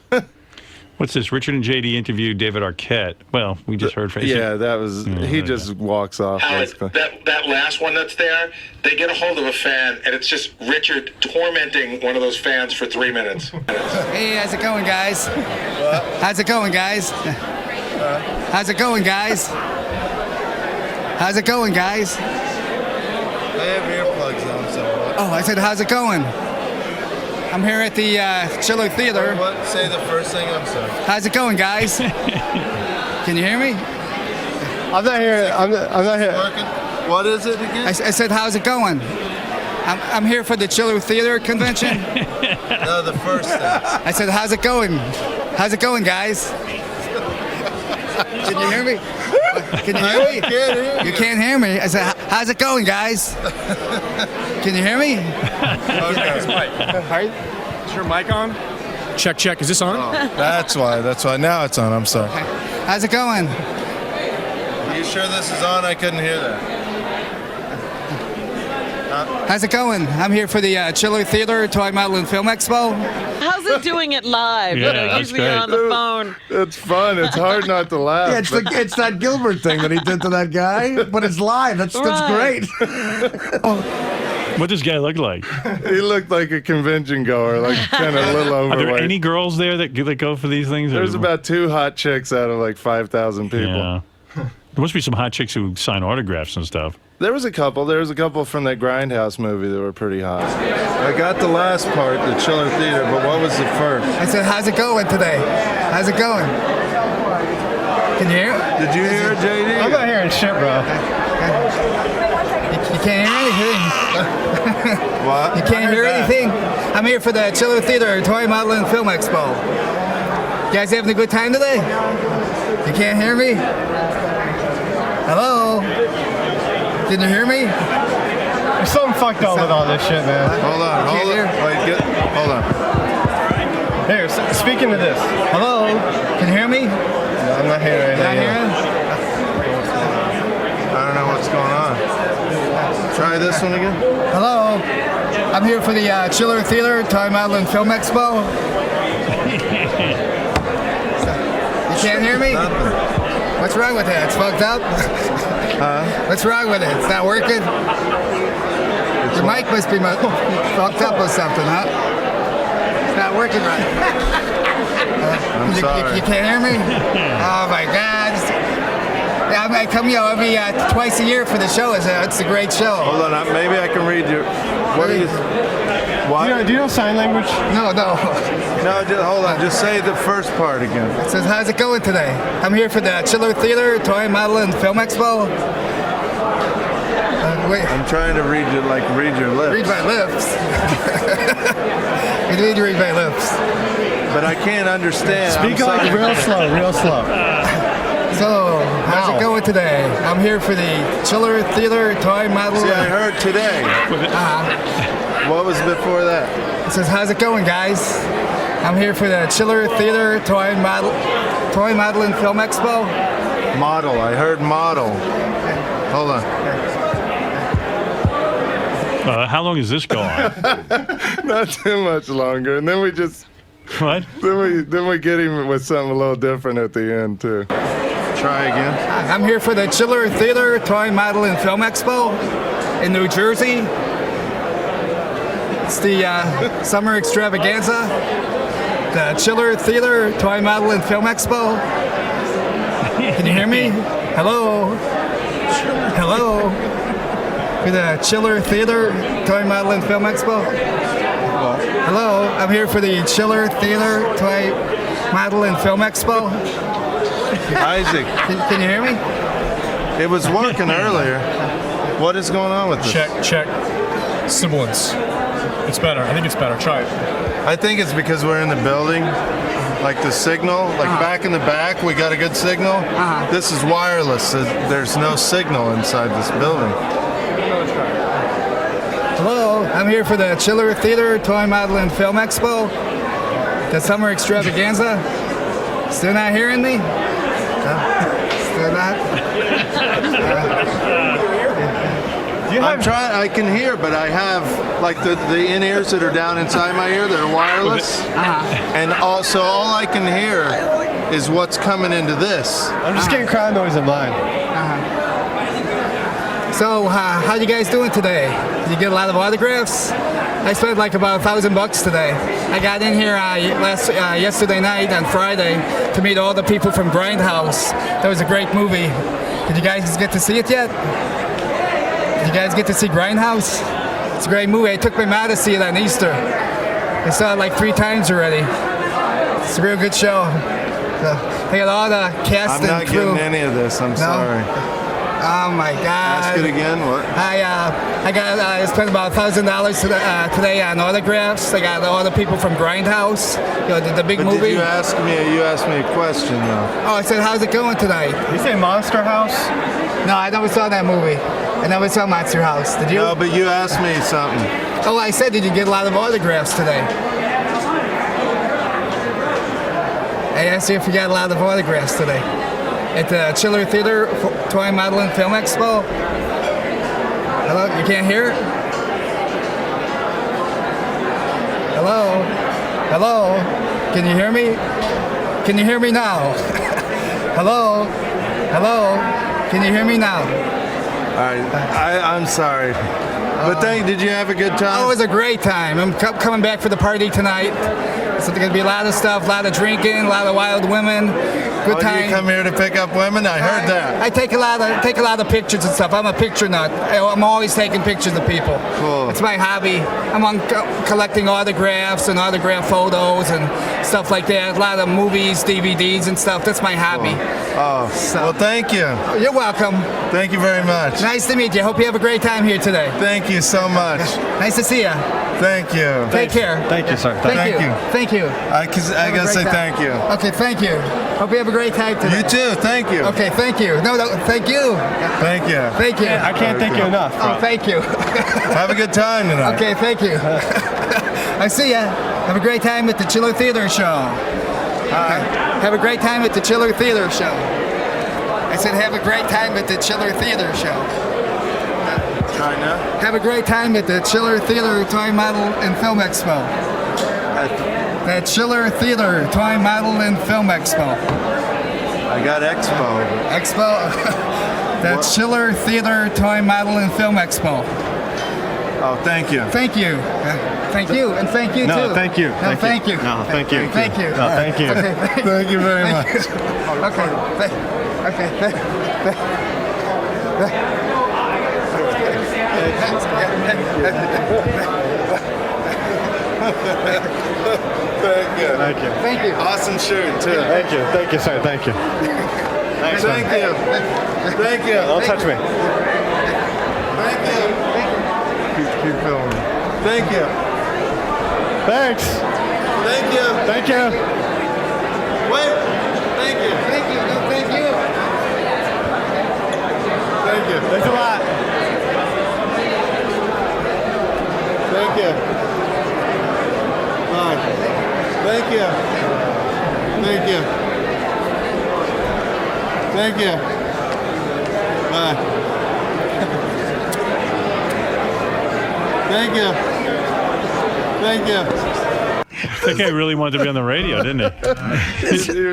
S1: What's this? Richard and JD interviewed David Arquette. Well, we just heard from
S2: that was. He just walks off.
S11: Howard, that last one that's there, they get a hold of a fan, and it's just Richard tormenting one of those fans for 3 minutes.
S6: Hey, how's it going, guys? How's it going, guys? How's it going, guys? How's it going, guys?
S2: I have earplugs on, so.
S6: Oh, I said, how's it going? I'm here at the Chiller Theater.
S2: What? Say the first thing. I'm sorry.
S6: How's it going, guys? Can you hear me?
S7: I'm not here. I'm not here.
S2: Working? What is it again?
S6: I said, how's it going? I'm here for the Chiller Theater convention.
S2: No, the first thing.
S6: I said, how's it going? How's it going, guys? Can you hear me? Can you hear me?
S2: I can't hear
S6: You can't hear me. I said, how's it going, guys? Can you hear me?
S2: Okay.
S13: Is your mic on? Check. Is this on?
S2: Oh, that's why. Now it's on. I'm sorry.
S6: How's it going?
S2: Are you sure this is on? I couldn't hear that.
S6: How's it going? I'm here for the Chiller Theater Toy Model and Film Expo.
S5: How's it doing it live?
S1: Yeah, that's
S5: Usually you're
S1: great.
S5: on the phone.
S2: It's fun. It's hard not to laugh.
S4: Yeah, it's that Gilbert thing that he did to that guy, but it's live. That's
S5: Right.
S4: great.
S1: What does this guy look like?
S2: He looked like a convention goer, like kind of a little
S1: Are
S2: overweight.
S1: there any girls there that go for these things?
S2: There's about 2 hot chicks out of like 5,000 people.
S1: Yeah. There must be some hot chicks who sign autographs and stuff.
S2: There was a couple. There was a couple from that Grindhouse movie that were pretty hot. I got the last part, the Chiller Theater, but what was the first?
S6: I said, how's it going today? How's it going? Can you hear?
S2: Did you hear it, JD?
S7: I'm not hearing shit, bro.
S6: You can't hear anything.
S2: What?
S6: You can't hear anything. I'm here for the Chiller Theater Toy Model and Film Expo. You guys having a good time today? You can't hear me? Hello? Can you hear me?
S7: There's something fucked up with all this shit, man.
S2: Hold on. Hold on.
S7: Here, speaking of this.
S6: Hello? Can you hear me?
S2: No, I'm not hearing anything.
S6: Not hearing?
S2: I don't know what's going on. Try this one again.
S6: Hello? I'm here for the Chiller Theater Toy Model and Film Expo. You can't hear me? What's wrong with that? It's fucked up? What's wrong with it? It's not working? Your mic must be fucked up or something, huh? It's not working right.
S2: I'm sorry.
S6: You can't hear me? Oh my God. Yeah, I come every twice a year for the show. It's a great show.
S2: Hold on. Maybe I can read your. What are you? What?
S7: Do you know sign language?
S6: No.
S2: No, hold on. Just say the first part again.
S6: It says, how's it going today? I'm here for the Chiller Theater Toy Model and Film Expo. Wait.
S2: I'm trying to read your lips.
S6: Read my lips. You need to read my lips.
S2: But I can't understand.
S7: Speak like real slow.
S6: So, how's it going today? I'm here for the Chiller Theater Toy Model.
S2: See, I heard today. What was before that?
S6: It says, how's it going, guys? I'm here for the Chiller Theater Toy Model and Film Expo.
S2: Model. I heard model. Hold on.
S1: How long does this go on?
S2: Not too much longer. And then we just.
S1: What?
S2: Then we get him with something a little different at the end too. Try again.
S6: I'm here for the Chiller Theater Toy Model and Film Expo.
S14: in New Jersey. It's the Summer Extravaganza, the Chiller Theater Toy Model and Film Expo. Can you hear me? Hello? Hello? For the Chiller Theater Toy Model and Film Expo. Hello, I'm here for the Chiller Theater Toy Model and Film Expo.
S2: Isaac,
S14: Can you hear me?
S2: it was working earlier. What is going on with this?
S13: Check. Sibilance. It's better. I think it's better. Try it.
S2: I think it's because we're in the building. Like the signal, back in the back, we got a good signal. This is wireless. So there's no signal inside this building.
S14: Hello, I'm here for the Chiller Theater Toy Model and Film Expo, the Summer Extravaganza. Still not hearing me? Still not?
S2: I'm trying. I can hear, but I have like the in-ears that are down inside my ear that are wireless, and also all I can hear is what's coming into this.
S7: I'm just getting crowd noise in mine.
S14: So, how you guys doing today? Did you get a lot of autographs? I spent like about $1,000 today. I got in here yesterday night on Friday to meet all the people from Grindhouse. That was a great movie. Did you guys get to see it yet? Did you guys get to see Grindhouse? It's a great movie. I took my mom to see it on Easter. I saw it like 3 times already. It's a real good show. So, I got all the cast
S2: I'm
S14: and
S2: not
S14: crew.
S2: getting any of this. I'm sorry.
S14: Oh my God!
S2: Ask it again. What?
S14: I spent about $1,000 today on autographs. I got all the people from Grindhouse. The big
S2: But
S14: movie.
S2: did you ask me? You asked me a question though.
S14: Oh, I said, how's it going tonight?
S7: Did you say Monster House?
S14: No, I never saw that movie. I never saw Monster House. Did you?
S2: No, but you asked me something.
S14: Oh, I said, did you get a lot of autographs today? I asked you if you got a lot of autographs today. At the Chiller Theater Toy Model and Film Expo. Hello, you can't hear? Hello? Hello? Can you hear me? Can you hear me now? Hello? Hello? Can you hear me now?
S2: All right. I'm sorry. But did you have a good time?
S14: Oh, it was a great time. I'm coming back for the party tonight. So there's going to be a lot of stuff, a lot of drinking, a lot of wild women. Good time.
S2: You come here to pick up women? I heard that.
S14: I take a lot of pictures and stuff. I'm a picture nut. I'm always taking pictures of people.
S2: Cool.
S14: It's my hobby. I'm on collecting autographs and autograph photos and stuff like that. A lot of movies, DVDs and stuff. That's my hobby.
S2: Oh, well, thank you.
S14: You're welcome.
S2: Thank you very much.
S14: Nice to meet you. Hope you have a great time here today.
S2: Thank you so much.
S14: Nice to see you.
S2: Thank you.
S14: Take care.
S7: Thank you, sir.
S14: Thank you. Thank you.
S2: I gotta say thank you.
S14: Okay, thank you. Hope you have a great time today.
S2: You too. Thank you.
S14: Okay, thank you. No, thank you.
S2: Thank you.
S14: Thank you.
S7: I can't thank you enough.
S14: Oh, thank you.
S2: Have a good time tonight.
S14: Okay, thank you. I see ya. Have a great time at the Chiller Theater Show. Have a great time at the Chiller Theater Show. I said have a great time at the Chiller Theater Show.
S2: China.
S14: Have a great time at the Chiller Theater Toy Model and Film Expo. The Chiller Theater Toy Model and Film Expo.
S2: I got Expo.
S14: Expo? The Chiller Theater Toy Model and Film Expo.
S2: Oh, thank you.
S14: Thank you. Thank you, and thank you
S7: No,
S14: too.
S7: thank you.
S14: No, thank you.
S7: No, thank you.
S14: Thank you.
S7: No, thank you.
S14: Okay,
S2: Thank you very much. Thank you.
S7: Thank you.
S14: Thank you.
S2: Awesome shirt too.
S7: Thank you. Thank you, sir. Thank you. Thanks, man.
S2: Thank you. Thank you.
S7: Don't touch me.
S2: Thank you. Keep filming. Thank you.
S7: Thanks.
S2: Thank you.
S7: Thank you.
S2: Wait. Thank you.
S14: Thank you. No, thank you.
S2: Thank you.
S7: Thanks a lot.
S2: Thank you. Bye. Thank you. Thank you. Thank you. Bye. Thank you. Thank you.
S1: That guy really wanted to be on the radio, didn't he?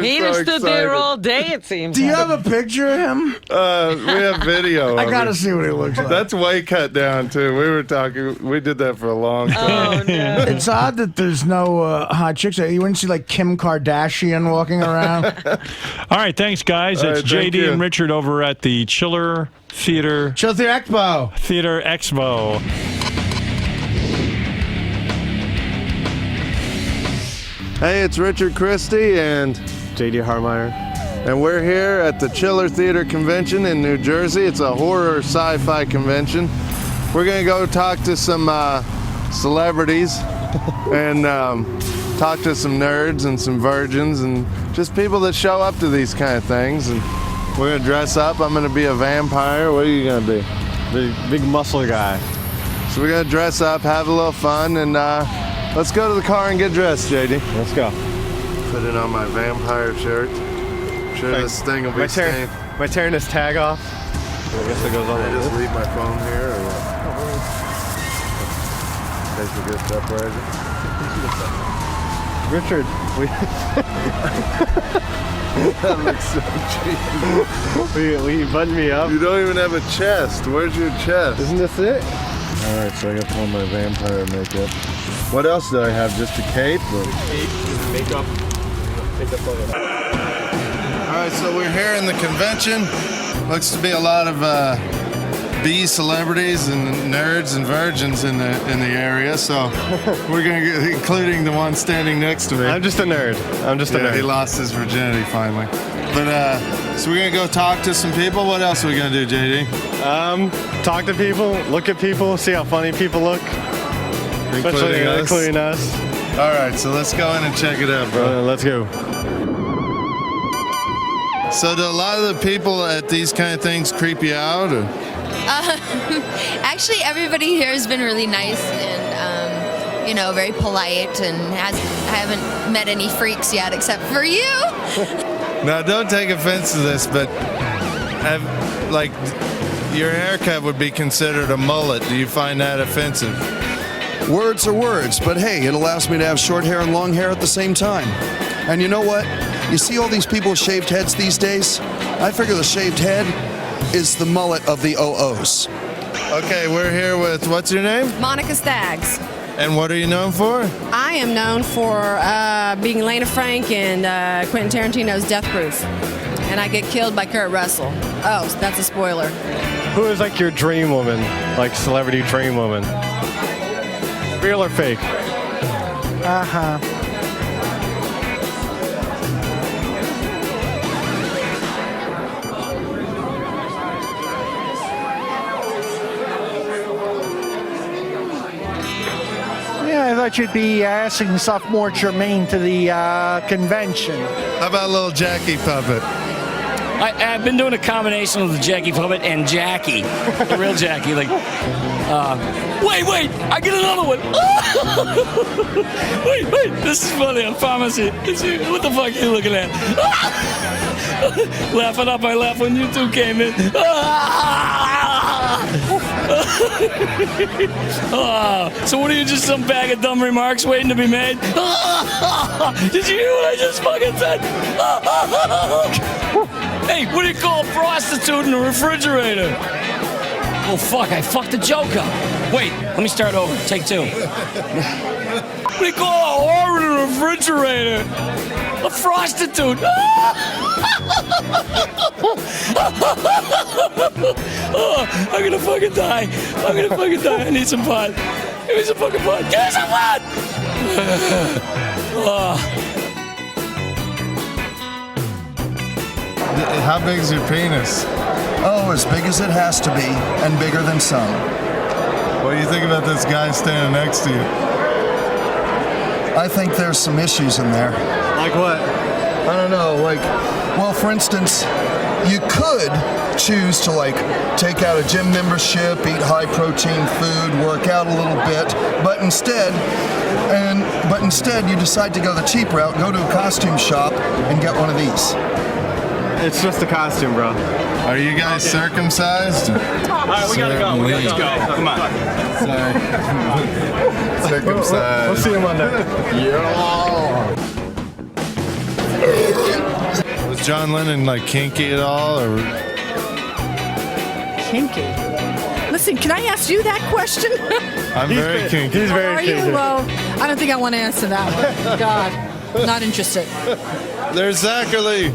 S5: He just stood there all day, it seems.
S4: Do you have a picture of him?
S2: We have video.
S4: I gotta see what he looks like.
S2: That's way cut down too. We were talking. We did that for a long time.
S5: Oh, no.
S4: It's odd that there's no hot chicks. You wouldn't see like Kim Kardashian walking around.
S1: All right, thanks, guys.
S2: All
S1: It's
S2: right, thank
S1: JD
S2: you.
S1: and Richard over at the Chiller Theater
S4: Expo.
S1: Theater Expo.
S2: Hey, it's Richard Christie and
S7: JD Harmeyer.
S2: And we're here at the Chiller Theater Convention in New Jersey. It's a horror sci-fi convention. We're gonna go talk to some celebrities and talk to some nerds and some virgins and just people that show up to these kind of things. And we're gonna dress up. I'm gonna be a vampire. What are you gonna be?
S7: Big muscle guy.
S2: So we're gonna dress up, have a little fun, and let's go to the car and get dressed, JD.
S7: Let's go.
S2: Put it on my vampire shirt. I'm sure this thing will be stained.
S7: Am I tearing this tag off? I guess it goes on
S2: Can I
S7: like
S2: just
S7: this.
S2: leave my phone here or what? In case we get separated.
S7: Richard,
S2: That looks so cheap.
S7: will you button me up?
S2: You don't even have a chest. Where's your chest?
S7: Isn't this it?
S2: Alright, so I got to put on my vampire makeup. What else do I have? Just a cape?
S7: Makeup.
S2: Alright, so we're here in the convention. Looks to be a lot of B celebrities and nerds and virgins in the area. So we're gonna get, including the one standing next to me.
S7: I'm just a nerd. I'm just a
S2: Yeah, he
S7: nerd.
S2: lost his virginity finally. But so we're gonna go talk to some people. What else are we gonna do, JD?
S7: Talk to people, look at people, see how funny people look. Especially including us.
S2: All right, so let's go in and check it out, bro.
S7: Let's go.
S2: So do a lot of the people at these kind of things creep you out? Or?
S15: Actually, everybody here has been really nice and, very polite, and I haven't met any freaks yet except for you.
S2: Now, don't take offense to this, but your haircut would be considered a mullet. Do you find that offensive?
S16: Words are words, but hey, it allows me to have short hair and long hair at the same time. And you know what? You see all these people with shaved heads these days? I figure the shaved head is the mullet of the OOs.
S2: Okay, we're here with, what's your name?
S17: Monica Staggs.
S2: And what are you known for?
S17: I am known for being Elena Frank in Quentin Tarantino's Death Proof. And I get killed by Kurt Russell. Oh, that's a spoiler.
S7: Who is like your dream woman? Like celebrity dream woman? Real or fake?
S8: Uh-huh. Yeah, I thought you'd be asking stuff more germane to the convention.
S2: How about a little Jackie Puppet?
S3: I've been doing a combination of the Jackie Puppet and Jackie, the real Jackie. Like, wait, I get another one. wait, this is funny. I promise you. What the fuck are you looking at? Laughing up, I laughed when you two came in. So what are you, just some bag of dumb remarks waiting to be made? Did you hear what I just fucking said? Hey, what do you call a prostitute in a refrigerator? Oh fuck, I fucked the joke up. Wait, let me start over. Take two. What do you call a whore in a refrigerator? A prostitute. Oh, I'm gonna fucking die. I need some pot. Give me some fucking pot. Give me some pot!
S2: How big is your penis?
S16: Oh, as big as it has to be, and bigger than some.
S2: What do you think about this guy standing next to you?
S16: I think there's some issues in there.
S7: Like what?
S16: I don't know, well, for instance, you could choose to take out a gym membership, eat high protein food, work out a little bit, but instead you decide to go the cheap route, go to a costume shop and get one of these.
S7: It's just a costume, bro.
S2: Are you guys circumcised?
S7: All right, we gotta go. Come on.
S2: Sorry.
S7: circumcised. We'll see him Monday.
S2: Yeah. Was John Lennon like kinky at all, or?
S18: Kinky. Listen, can I ask you that question?
S2: I'm very kinky.
S7: He's very
S18: Are you?
S7: kinky.
S18: Well, I don't think I want to answer that one. God, not interested.
S2: There's Zachary.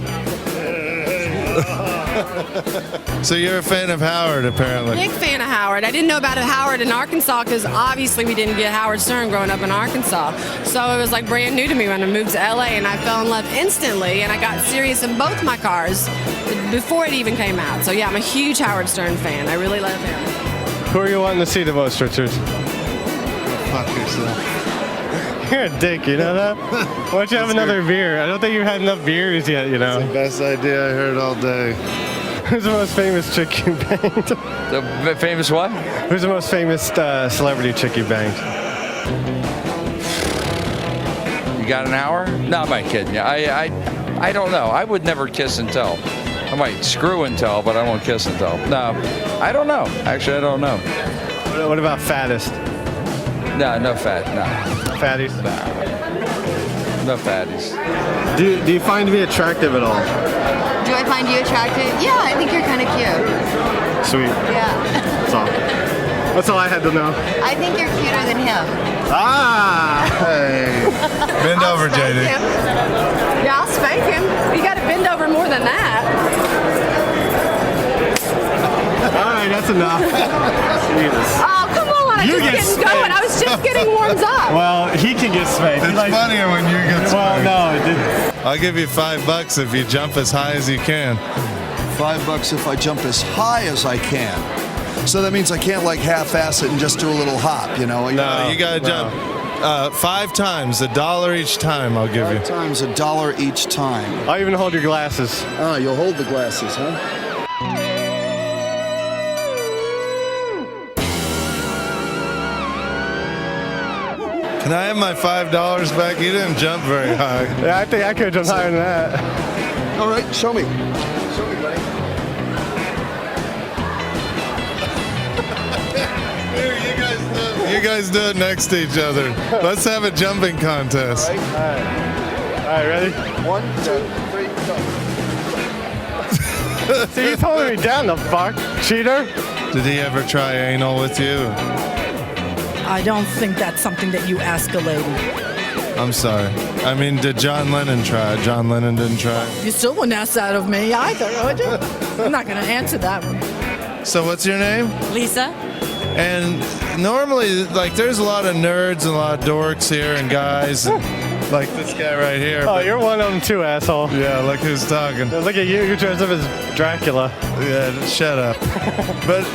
S2: So you're a fan of Howard, apparently.
S17: Big fan of Howard. I didn't know about Howard in Arkansas because obviously we didn't get Howard Stern growing up in Arkansas. So it was like brand new to me when I moved to LA, and I fell in love instantly, and I got Sirius in both my cars before it even came out. So yeah, I'm a huge Howard Stern fan. I really love him.
S7: Who are you wanting to see the most, Richard?
S2: Fuck yourself.
S7: You're a dick, you know that? Why don't you have another beer? I don't think you've had enough beers yet, you know?
S2: It's the best idea I heard all day.
S7: Who's the most famous chick you banged?
S19: The famous what?
S7: Who's the most famous celebrity chick you banged?
S19: You got an hour? No, I'm not kidding you. I don't know. I would never kiss and tell. I might screw and tell, but I won't kiss and tell. No, I don't know. Actually, I don't know.
S7: What about fattest?
S19: No fat. No.
S7: Fatties?
S19: No fatties.
S7: Do you find me attractive at all?
S15: Do I find you attractive? Yeah, I think you're kind of cute.
S7: Sweet.
S15: Yeah.
S7: That's all I had to know.
S15: I think you're cuter than him.
S7: Ah!
S2: Hey. Bend over,
S17: Spank
S2: JD.
S17: him. Yeah, I'll spank him. You got to bend over more than that.
S7: All right, that's enough. Jesus.
S17: Oh, come on. I
S7: You
S17: was
S7: get
S17: just getting going. I was just getting warmed up.
S7: Well, he can get spanked.
S2: It's funnier when you get spanked.
S7: Well, no, it didn't.
S2: I'll give you $5 if you jump as high as you can.
S16: $5 if I jump as high as I can. So that means I can't like half-ass it and just do a little hop, you know?
S2: No, you gotta jump 5 times, $1 each time. I'll give you.
S16: 5 times $1 each time.
S7: I'll even hold your glasses.
S16: Ah, you'll hold the glasses, huh?
S2: Can I have my $5 back? You didn't jump very high.
S7: Yeah, I think I could have jumped higher than that.
S16: All right, show me. Show me, buddy.
S2: Here, you guys do it next to each other. Let's have a jumping contest.
S7: All right, ready?
S16: 1, 2, 3, go.
S7: See, he's holding me down, the fuck. Cheater.
S2: Did he ever try anal with you?
S18: I don't think that's something that you ask a lady.
S2: I'm sorry. I mean, did John Lennon try? John Lennon didn't try.
S18: You still wouldn't ask that of me either, would you? I'm not going to answer that one.
S2: So what's your name?
S5: Lisa?
S2: And normally, like, there's a lot of nerds and a lot of dorks here and guys, and, like this guy right here.
S7: Oh, you're one of them too, asshole.
S2: Yeah, look who's talking.
S7: Look at you. You're dressed up as Dracula.
S2: Yeah, shut up. But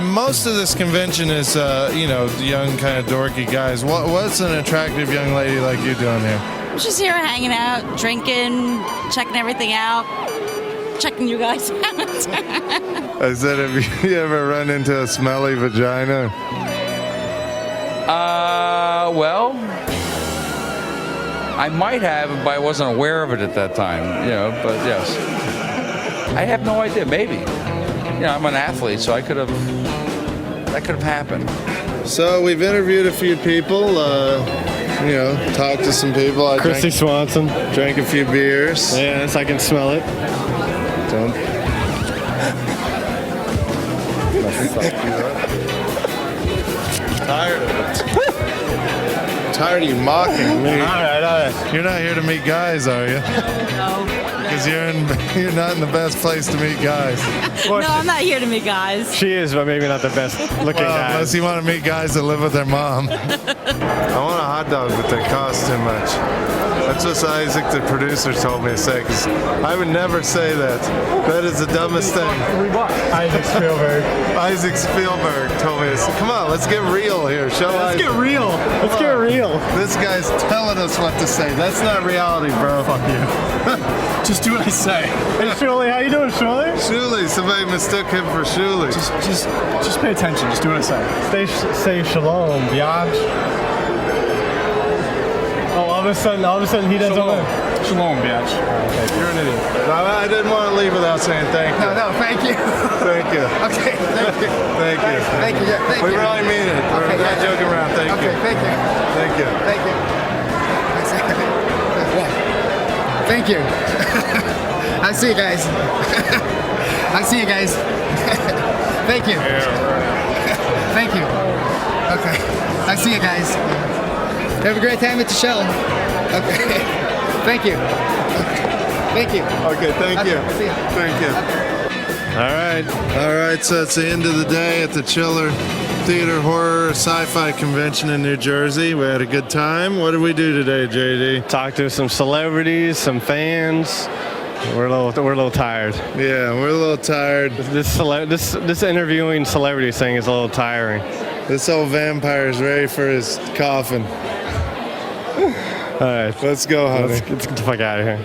S2: most of this convention is, young, kind of dorky guys. What's an attractive young lady like you doing here?
S5: I'm just here hanging out, drinking, checking everything out, checking you guys out.
S2: I said, have you ever run into a smelly vagina?
S19: Well, I might have, but I wasn't aware of it at that time, but yes. I have no idea, maybe. I'm an athlete, so that could have happened.
S2: So we've interviewed a few people, talked to some people.
S7: Christy Swanson.
S2: Drank a few beers.
S7: Yes, I can smell it.
S2: Don't. Tired of it. Tired of you mocking me.
S7: All right.
S2: You're not here to meet guys, are you?
S5: No.
S2: Because you're not in the best place to meet guys.
S5: No, I'm not here to meet guys.
S7: She is, but maybe not the best looking guy.
S2: Unless you want to meet guys that live with their mom. I want a hot dog, but they cost too much. That's what Isaac, the producer, told me to say, because I would never say that. That is the dumbest thing.
S7: Isaac Spielberg.
S2: Isaac Spielberg told me to say, come on, let's get real here.
S7: Let's get real. Let's get real.
S2: This guy's telling us what to say. That's not reality, bro.
S13: Fuck you. Just do what I say.
S7: Hey, Shuli, how you doing, Shuli?
S2: Shuli, somebody mistook him for Shuli.
S13: Just pay attention. Just do what I say.
S7: Say shalom, biatch. Oh, all of a sudden he doesn't know.
S13: Shalom, biatch.
S2: Okay, you're an idiot. I didn't want to leave without saying thank you.
S8: No, thank you.
S2: Thank you.
S8: Okay, thank you.
S2: Thank you.
S8: Thank you.
S2: We really mean it. We're not joking around. Thank you.
S8: Okay, thank you.
S2: Thank you.
S14: Thank you. Thank you. I'll see you guys. I'll see you guys. Thank you. Thank you. Okay. I'll see you guys. Have a great time at the show. Okay. Thank you. Thank you.
S2: Okay, thank you.
S14: See ya.
S2: Thank you. All right, so it's the end of the day at the Chiller Theater Horror Sci-Fi Convention in New Jersey. We had a good time. What did we do today, JD?
S7: Talked to some celebrities, some fans. We're a little tired.
S2: Yeah, we're a little tired.
S7: This interviewing celebrities thing is a little tiring.
S2: This old vampire's ready for his coffin.
S7: All right,
S2: let's go, honey.
S7: Let's get the fuck out of here.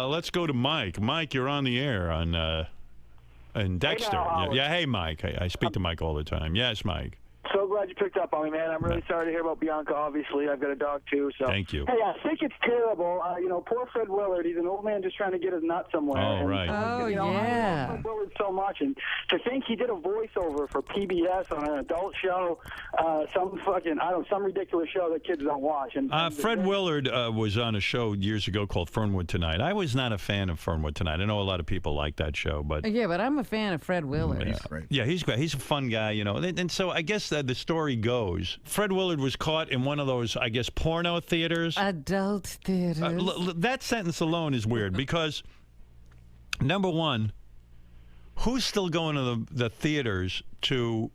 S1: Let's go to Mike. Mike, you're on the air on Dexter. Yeah, hey, Mike. I speak to Mike all the time. Yes, Mike.
S20: So glad you picked up on me, man. I'm really sorry to hear about Bianca, obviously. I've got a dog, too. So.
S1: Thank you.
S20: Hey, I think it's terrible. Poor Fred Willard. He's an old man just trying to get his nut somewhere.
S1: Oh, right.
S20: I love Fred Willard so much. And to think he did a voiceover for PBS on an adult show, some ridiculous show that kids don't watch. And
S1: Fred Willard was on a show years ago called Fernwood Tonight. I was not a fan of Fernwood Tonight. I know a lot of people like that show, but...
S5: Yeah, but I'm a fan of Fred Willard.
S1: Yeah, he's great. He's a fun guy, And so I guess the story goes, Fred Willard was caught in one of those, I guess, porno theaters.
S5: Adult theaters.
S1: That sentence alone is weird because, number one, who's still going to the theaters to,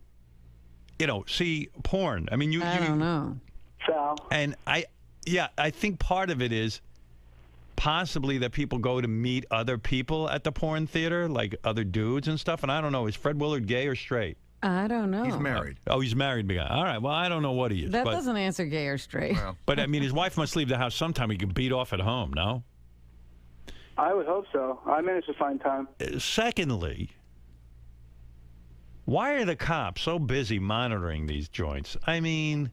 S1: see porn? I mean,
S5: I don't know.
S20: Sal.
S1: And I think part of it is possibly that people go to meet other people at the porn theater, like other dudes and stuff. And I don't know, is Fred Willard gay or straight?
S5: I don't know.
S1: He's married. Oh, he's married. All right. Well, I don't know what he is.
S5: That doesn't answer gay or straight.
S1: But, I mean, his wife must leave the house sometime. He can beat off at home, no?
S20: I would hope so. I managed to find time.
S1: Secondly, why are the cops so busy monitoring these joints? I mean,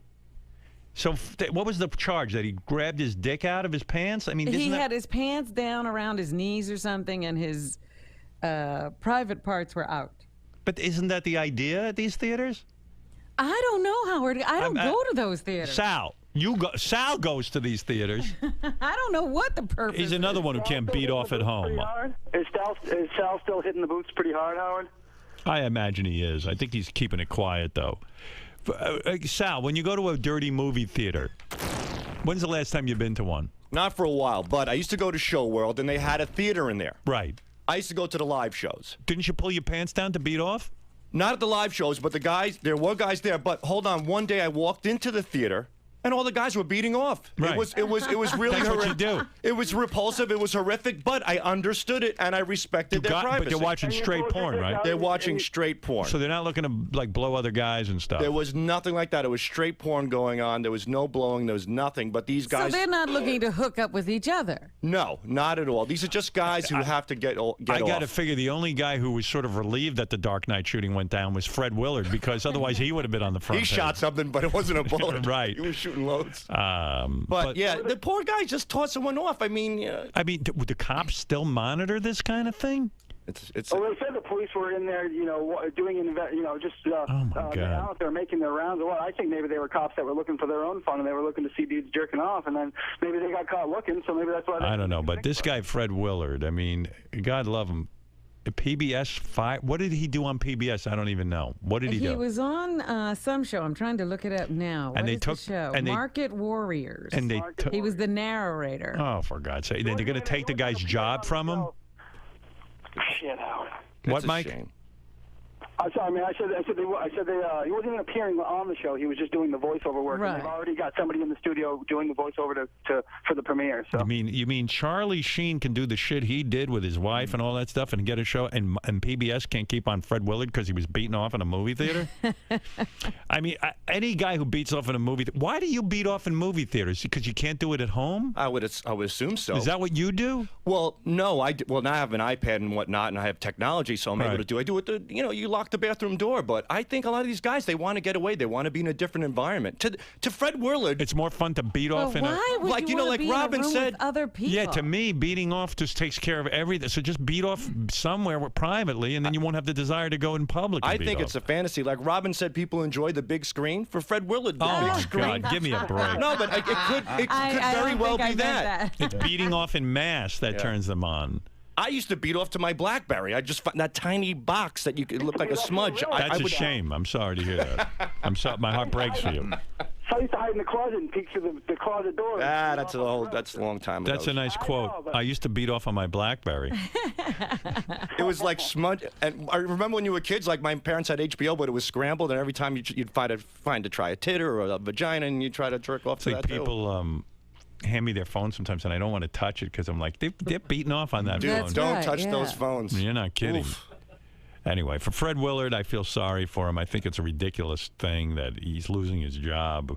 S1: so what was the charge? That he grabbed his dick out of his pants? I mean,
S5: he had his pants down around his knees or something, and his private parts were out.
S1: But isn't that the idea at these theaters?
S5: I don't know, Howard. I don't go to those theaters.
S1: Sal, Sal goes to these theaters.
S5: I don't know what the purpose
S1: He's another one who can't beat off at home.
S20: Is Sal still hitting the boots pretty hard, Howard?
S1: I imagine he is. I think he's keeping it quiet, though. Sal, when you go to a dirty movie theater, when's the last time you've been to one?
S21: Not for a while, but I used to go to Show World, and they had a theater in there.
S1: Right.
S21: I used to go to the live shows.
S1: Didn't you pull your pants down to beat off?
S21: Not at the live shows, but there were guys there. But hold on, one day I walked into the theater, and all the guys were beating off.
S1: Right.
S21: It was really
S1: That's what you do.
S21: It was repulsive. It was horrific, but I understood it and I respected their privacy.
S1: But you're watching straight porn, right?
S21: They're watching straight porn.
S1: So they're not looking to like blow other guys and stuff.
S21: There was nothing like that. It was straight porn going on. There was no blowing. There was nothing. But these guys.
S5: So they're not looking to hook up with each other.
S21: No, not at all. These are just guys who have to get off.
S1: I got to figure the only guy who was sort of relieved that the Dark Knight shooting went down was Fred Willard, because otherwise he would have been on the front.
S21: He
S1: page.
S21: shot something, but it wasn't a bullet.
S1: Right.
S21: He was shooting loads.
S1: But
S21: yeah, the poor guy just tossed someone off. I mean,
S1: would the cops still monitor this kind of thing?
S21: It's.
S20: Well, they said the police were in there, doing out there making their rounds. Well, I think maybe they were cops that were looking for their own fun, and they were looking to see dudes jerking off, and then maybe they got caught looking. So maybe that's why.
S1: I don't know, but this guy Fred Willard, I mean, God love him. PBS 5. What did he do on PBS? I don't even know. What did he do?
S5: He was on some show. I'm trying to look it up now.
S1: And
S5: what
S1: they
S5: is
S1: took
S5: the show?
S1: and they,
S5: Market Warriors.
S1: And they
S5: he was the narrator.
S1: Oh, for God's sake! They're going to take the guy's job from him.
S20: Shit, Howard.
S1: What, Mike?
S20: I'm sorry, man. I said he wasn't even appearing on the show. He was just doing the voiceover work.
S5: Right.
S20: And they've already got somebody in the studio doing the voiceover for the premiere. So.
S1: You mean Charlie Sheen can do the shit he did with his wife and all that stuff and get a show, and PBS can't keep on Fred Willard because he was beaten off in a movie theater? I mean, any guy who beats off in a movie why do you beat off in movie theaters? Because you can't do it at home?
S21: I would assume so.
S1: Is that what you do?
S21: Well, no. Well, now I have an iPad and whatnot, and I have technology, so I'm able to do. I do it. You lock lock the bathroom door. But I think a lot of these guys, they want to get away. They want to be in a different environment. To Fred Willard,
S1: it's more fun to beat off in
S5: why
S1: a
S5: would
S21: like
S5: you wanna
S21: like
S5: be in a
S21: Robin
S5: room
S21: said.
S5: with other people?
S1: Yeah, to me, beating off just takes care of everything. So just beat off somewhere privately, and then you won't have the desire to go in public.
S21: I think it's a fantasy. Like Robin said, people enjoy the big screen. For Fred Willard, the
S1: Oh,
S21: big
S1: my
S21: screen.
S1: God, give me a break.
S21: No, but it could
S5: I
S21: very
S5: don't
S21: well
S5: think I
S21: be
S5: meant
S21: that.
S1: It's beating off in mass that turns them on.
S21: I used to beat off to my BlackBerry. I just found that tiny box that you could look like a smudge.
S1: That's
S21: I
S1: a shame. I'm sorry to hear that. I'm sorry. My heart breaks for you.
S20: So I used to hide in the closet and peek through the closet door.
S21: That's a long time ago.
S1: That's a nice quote. I used to beat off on my BlackBerry.
S21: It was like smudge. And I remember when you were kids, like my parents had HBO, but it was scrambled, and every time you'd find to try a titter or a vagina, and you'd try to jerk off
S1: It's
S21: to
S1: like
S21: that too.
S1: people hand me their phone sometimes, and I don't want to touch it because I'm like, they're beating off on that
S21: Dude,
S1: phone.
S21: don't touch those phones.
S1: You're not kidding.
S21: Oof.
S1: Anyway, for Fred Willard, I feel sorry for him. I think it's a ridiculous thing that he's losing his job.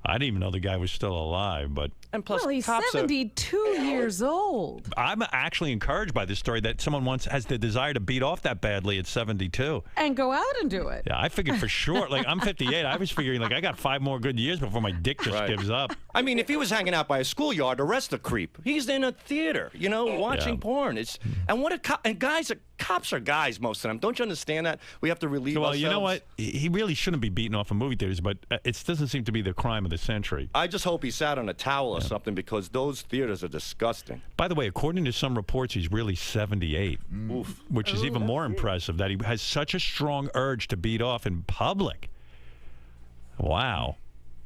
S1: I didn't even know the guy was still alive, but
S21: And plus,
S5: Well, he's
S21: cops are-
S5: 72 years old.
S1: I'm actually encouraged by this story that someone has the desire to beat off that badly at 72.
S5: And go out and do it.
S1: Yeah, I figured for sure. Like, I'm 58. I was figuring, like, I got 5 more good years before my dick just
S21: Right.
S1: gives up.
S21: I mean, if he was hanging out by a schoolyard, arrest the creep. He's in a theater, watching porn. And cops are guys, most of them. Don't you understand that? We have to relieve
S1: Well,
S21: ourselves.
S1: you know what? He really shouldn't be beating off in movie theaters, but it doesn't seem to be the crime of the century.
S21: I just hope he sat on a towel or something, because those theaters are disgusting.
S1: By the way, according to some reports, he's really 78,
S21: Oof.
S1: which is even more impressive that he has such a strong urge to beat off in public. Wow.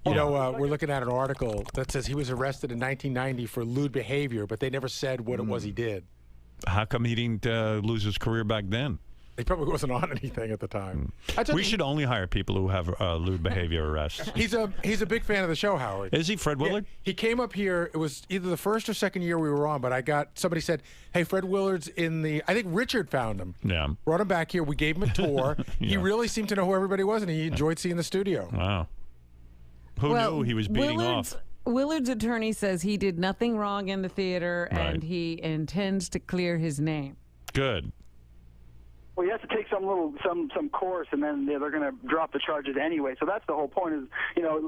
S9: We're looking at an article that says he was arrested in 1990 for lewd behavior, but they never said what it was he did.
S1: How come he didn't lose his career back then?
S9: He probably wasn't on anything at the time.
S1: We should only hire people who have lewd behavior arrests.
S9: He's a big fan of the show, Howard.
S1: Is he, Fred Willard?
S9: Yeah, he came up here. It was either the first or second year we were on, but somebody said, "Hey, Fred Willard's in the." I think Richard found him.
S1: Yeah.
S9: Brought him back here. We gave him a tour. He
S1: Yeah.
S9: really seemed to know who everybody was, and he enjoyed seeing the studio.
S1: Wow. Who knew he was beating off?
S5: Willard's attorney says he did nothing wrong in the theater,
S1: Right.
S5: and he intends to clear his name.
S1: Good.
S20: Well, you have to take some course, and then they're going to drop the charges anyway. So that's the whole point. Is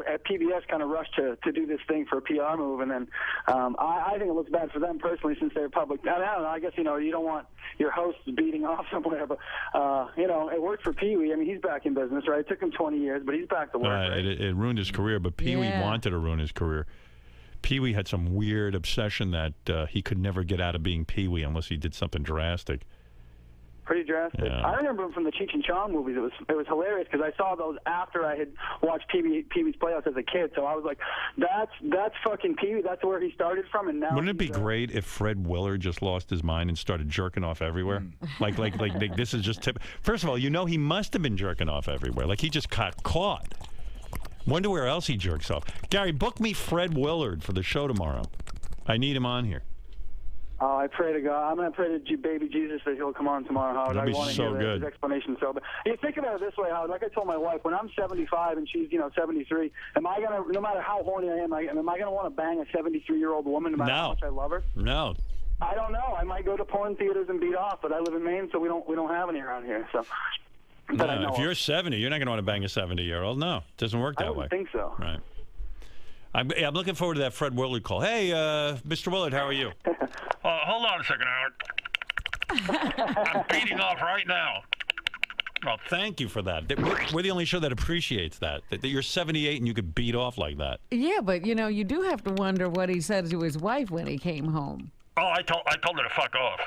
S20: at PBS kind of rushed to do this thing for a PR move, and then I think it looks bad for them personally since they're public. I don't know. I guess you don't want your host beating off somewhere, but it worked for Pee Wee. I mean, he's back in business, right? It took him 20 years, but he's back to work. Right?
S1: It ruined his career, but Pee Wee
S5: Yeah.
S1: wanted to ruin his career. Pee Wee had some weird obsession that he could never get out of being Pee Wee unless he did something drastic.
S20: Pretty drastic.
S1: Yeah.
S20: I remember him from the Cheech and Chong movies. It was hilarious because I saw those after I had watched Pee Wee's Playhouse as a kid. So I was like, that's fucking Pee Wee. That's where he started from. And now
S1: Wouldn't it be great if Fred Willard just lost his mind and started jerking off everywhere? Like this is just tip. First of all, he must have been jerking off everywhere. Like he just got caught. Wonder where else he jerks off. Gary, book me Fred Willard for the show tomorrow. I need him on here.
S20: Oh, I pray to God. I'm going to pray to baby Jesus that he'll come on tomorrow, Howard.
S1: That'd
S20: I
S1: be
S20: want to
S1: so
S20: hear
S1: good.
S20: his explanation. So, but you think about it this way, Howard. Like I told my wife, when I'm 75 and she's 73, am I going to, no matter how horny I am I going to want to bang a 73-year-old woman no matter how much I love her?
S1: No.
S20: I don't know. I might go to porn theaters and beat off, but I live in Maine, so we don't have any around here. So, but I know
S1: If you're 70, you're not going to want to bang a 70-year-old. No, it doesn't work that
S20: I
S1: way.
S20: wouldn't think so.
S1: Right. I'm looking forward to that Fred Willard call. Hey, Mr. Willard, how are you?
S22: Hold on a second, Howard. I'm beating off right now.
S1: Well, thank you for that. We're the only show that appreciates that you're 78 and you could beat off like that.
S5: Yeah, but you do have to wonder what he said to his wife when he came home.
S22: Oh, I told her to fuck off.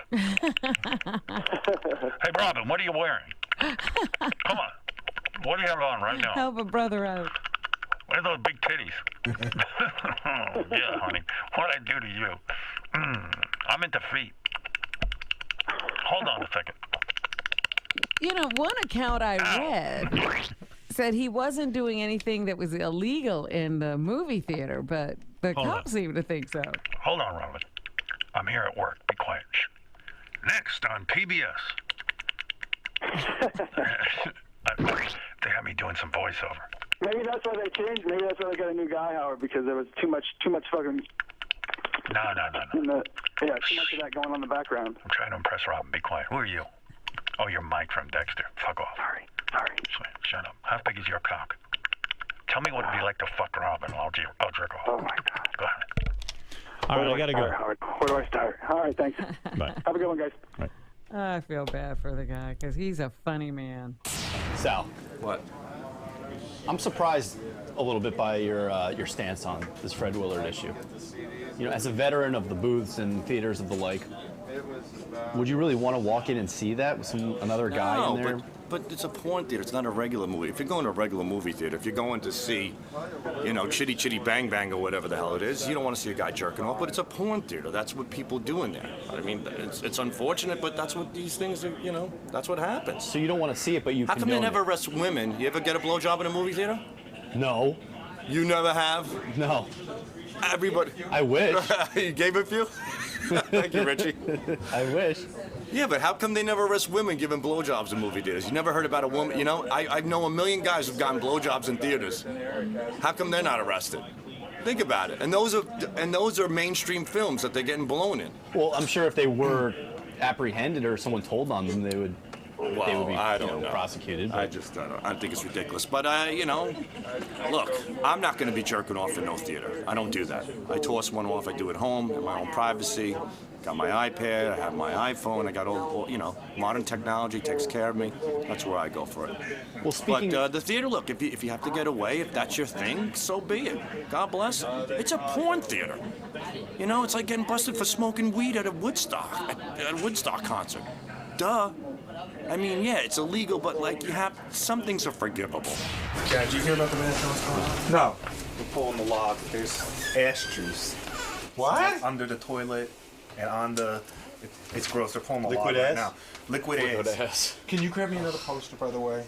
S22: Hey, Robin, what are you wearing? Come on. What do you have on right now?
S5: Help a brother out.
S22: What are those big titties? Oh, yeah, honey. What'd I do to you? I'm into feet. Hold on a second.
S5: One account I read said he wasn't doing anything that was illegal in the movie theater, but the
S22: Hold
S5: cops seem to think so.
S22: Hold on, Robin. I'm here at work. Be quiet. Shh. Next on PBS. They had me doing some voiceover.
S20: Maybe that's why they changed. Maybe that's why they got a new guy, Howard, because there was too much fucking.
S22: No.
S20: Too much of that going on in the background.
S22: I'm trying to impress Robin. Be quiet. Who are you? Oh, you're Mike from Dexter. Fuck off. Sorry. Shut up. How big is your cock? Tell me what it'd be like to fuck Robin. I'll jerk off.
S20: Oh my God.
S22: Go ahead.
S1: All right, I gotta go.
S20: Where do I start? All right, thanks.
S1: Bye.
S20: Have a good one, guys.
S1: Right.
S5: I feel bad for the guy because he's a funny man.
S10: Sal. What? I'm surprised a little bit by your stance on this Fred Willard issue. You know, as a veteran of the booths and theaters of the like, would you really want to walk in and see that with another guy in there?
S12: But it's a porn theater. It's not a regular movie. If you're going to a regular movie theater, if you're going to see, Chitty Chitty Bang Bang or whatever the hell it is, you don't want to see a guy jerking off. But it's a porn theater. That's what people do in there. I mean, it's unfortunate, but that's what these things are. That's what happens.
S10: So you don't want to see it, but you.
S12: How come they never arrest women? You ever get a blowjob in a movie theater?
S10: No.
S12: You never have?
S10: No.
S12: Everybody.
S10: I wish.
S12: You gave a few? Thank you, Richie.
S10: I wish.
S12: Yeah, but how come they never arrest women giving blowjobs in movie theaters? You never heard about a woman, I know a million guys who've gotten blowjobs in theaters. How come they're not arrested? Think about it. And those are mainstream films that they're getting blown in.
S10: Well, I'm sure if they were apprehended or someone told on them, they would be
S12: I don't know.
S10: prosecuted.
S12: I just I think it's ridiculous. But look, I'm not going to be jerking off in no theater. I don't do that. I toss one off. I do it at home in my own privacy. Got my iPad. I have my iPhone. I got all modern technology takes care of me. That's where I go for it.
S10: Well, speaking.
S12: But the theater, look, if you have to get away, if that's your thing, so be it. God bless. It's a porn theater. It's like getting busted for smoking weed at a Woodstock concert. Duh. I mean, yeah, it's illegal, but some things are forgivable.
S23: Yeah, did you hear about the man that No. We're pulling the log. There's ash juice.
S12: What?
S23: Under the toilet and on the. It's gross. They're pulling the
S12: Liquid
S23: log right
S12: ass?
S23: now. Liquid ass. Can you grab me another poster, by the way?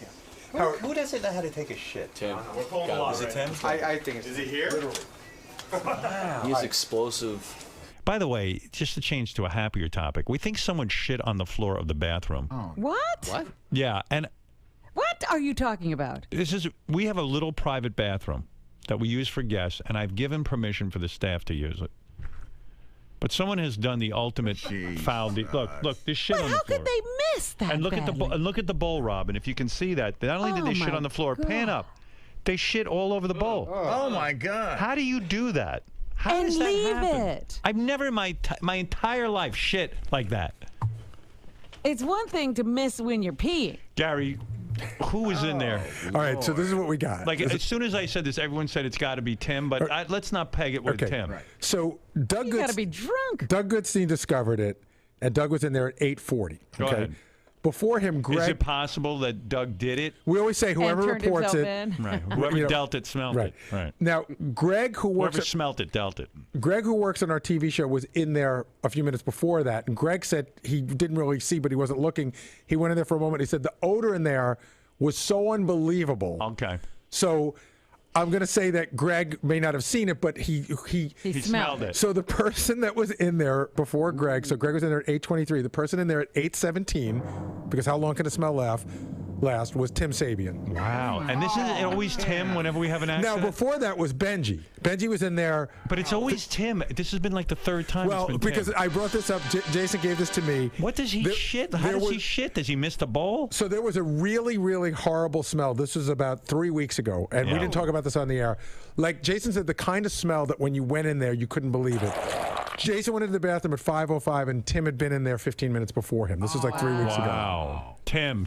S23: Who doesn't know how to take a shit?
S10: Tim.
S23: We're pulling the log.
S10: Is it
S23: right
S10: Tim?
S23: now. I think it's. Is he here? Literally.
S10: Wow. He's explosive.
S1: By the way, just to change to a happier topic, we think someone shit on the floor of the bathroom.
S5: What?
S10: What?
S1: Yeah, and
S5: What are you talking about?
S1: we have a little private bathroom that we use for guests, and I've given permission for the staff to use it. But someone has done the ultimate foul. Look, there's shit on the floor.
S5: How could they miss that?
S1: And look at
S5: badly?
S1: look at the bowl, Robin. If you can see that, not only did they shit
S5: my
S1: on the floor, pan
S5: God.
S1: up, they shit all over the bowl.
S23: Oh my God!
S1: How do you do that? How
S5: And
S1: does that
S5: leave
S1: happen?
S5: it.
S1: I've never in my entire life shit like that.
S5: It's one thing to miss when you're peeing.
S1: Gary, who was in there?
S9: All right, so this is what we got.
S1: Like as soon as I said this, everyone said it's got to be Tim, but let's not peg it with Tim.
S9: So Doug
S5: You gotta be drunk.
S9: Doug Goodstein discovered it, and Doug was in there at 8:40.
S1: Go ahead.
S9: Before him,
S1: Is
S9: Greg.
S1: it possible that Doug did it?
S9: We always say whoever
S5: turned
S9: reports
S5: himself
S9: it.
S5: in.
S1: Right. Whoever dealt it smelled it. Right.
S9: Now, Greg, who works
S1: Whoever smelt it, dealt it.
S9: Greg, who works on our TV show, was in there a few minutes before that, and Greg said he didn't really see, but he wasn't looking. He went in there for a moment. He said the odor in there was so unbelievable.
S1: Okay.
S9: So I'm going to say that Greg may not have seen it, but he
S5: smelled
S1: it.
S9: So the person that was in there before Greg, so Greg was in there at 8:23. The person in there at 8:17, because how long can a smell last, was Tim Sabian.
S1: Wow. And this is always Tim whenever we have an accident?
S9: Now, before that was Benji. Benji was in there.
S1: But it's always Tim. This has been like the third time
S9: Well,
S1: it's been
S9: because
S1: Tim.
S9: I brought this up. Jason gave this to me.
S1: What does he shit? How does he shit? Does he miss the bowl?
S9: So there was a really, really horrible smell. This was about 3 weeks ago, and we didn't talk about this on the air. Like Jason said, the kind of smell that when you went in there, you couldn't believe it. Jason went into the bathroom at 5:05, and Tim had been in there 15 minutes before him. This was like 3 weeks ago.
S1: Wow. Tim.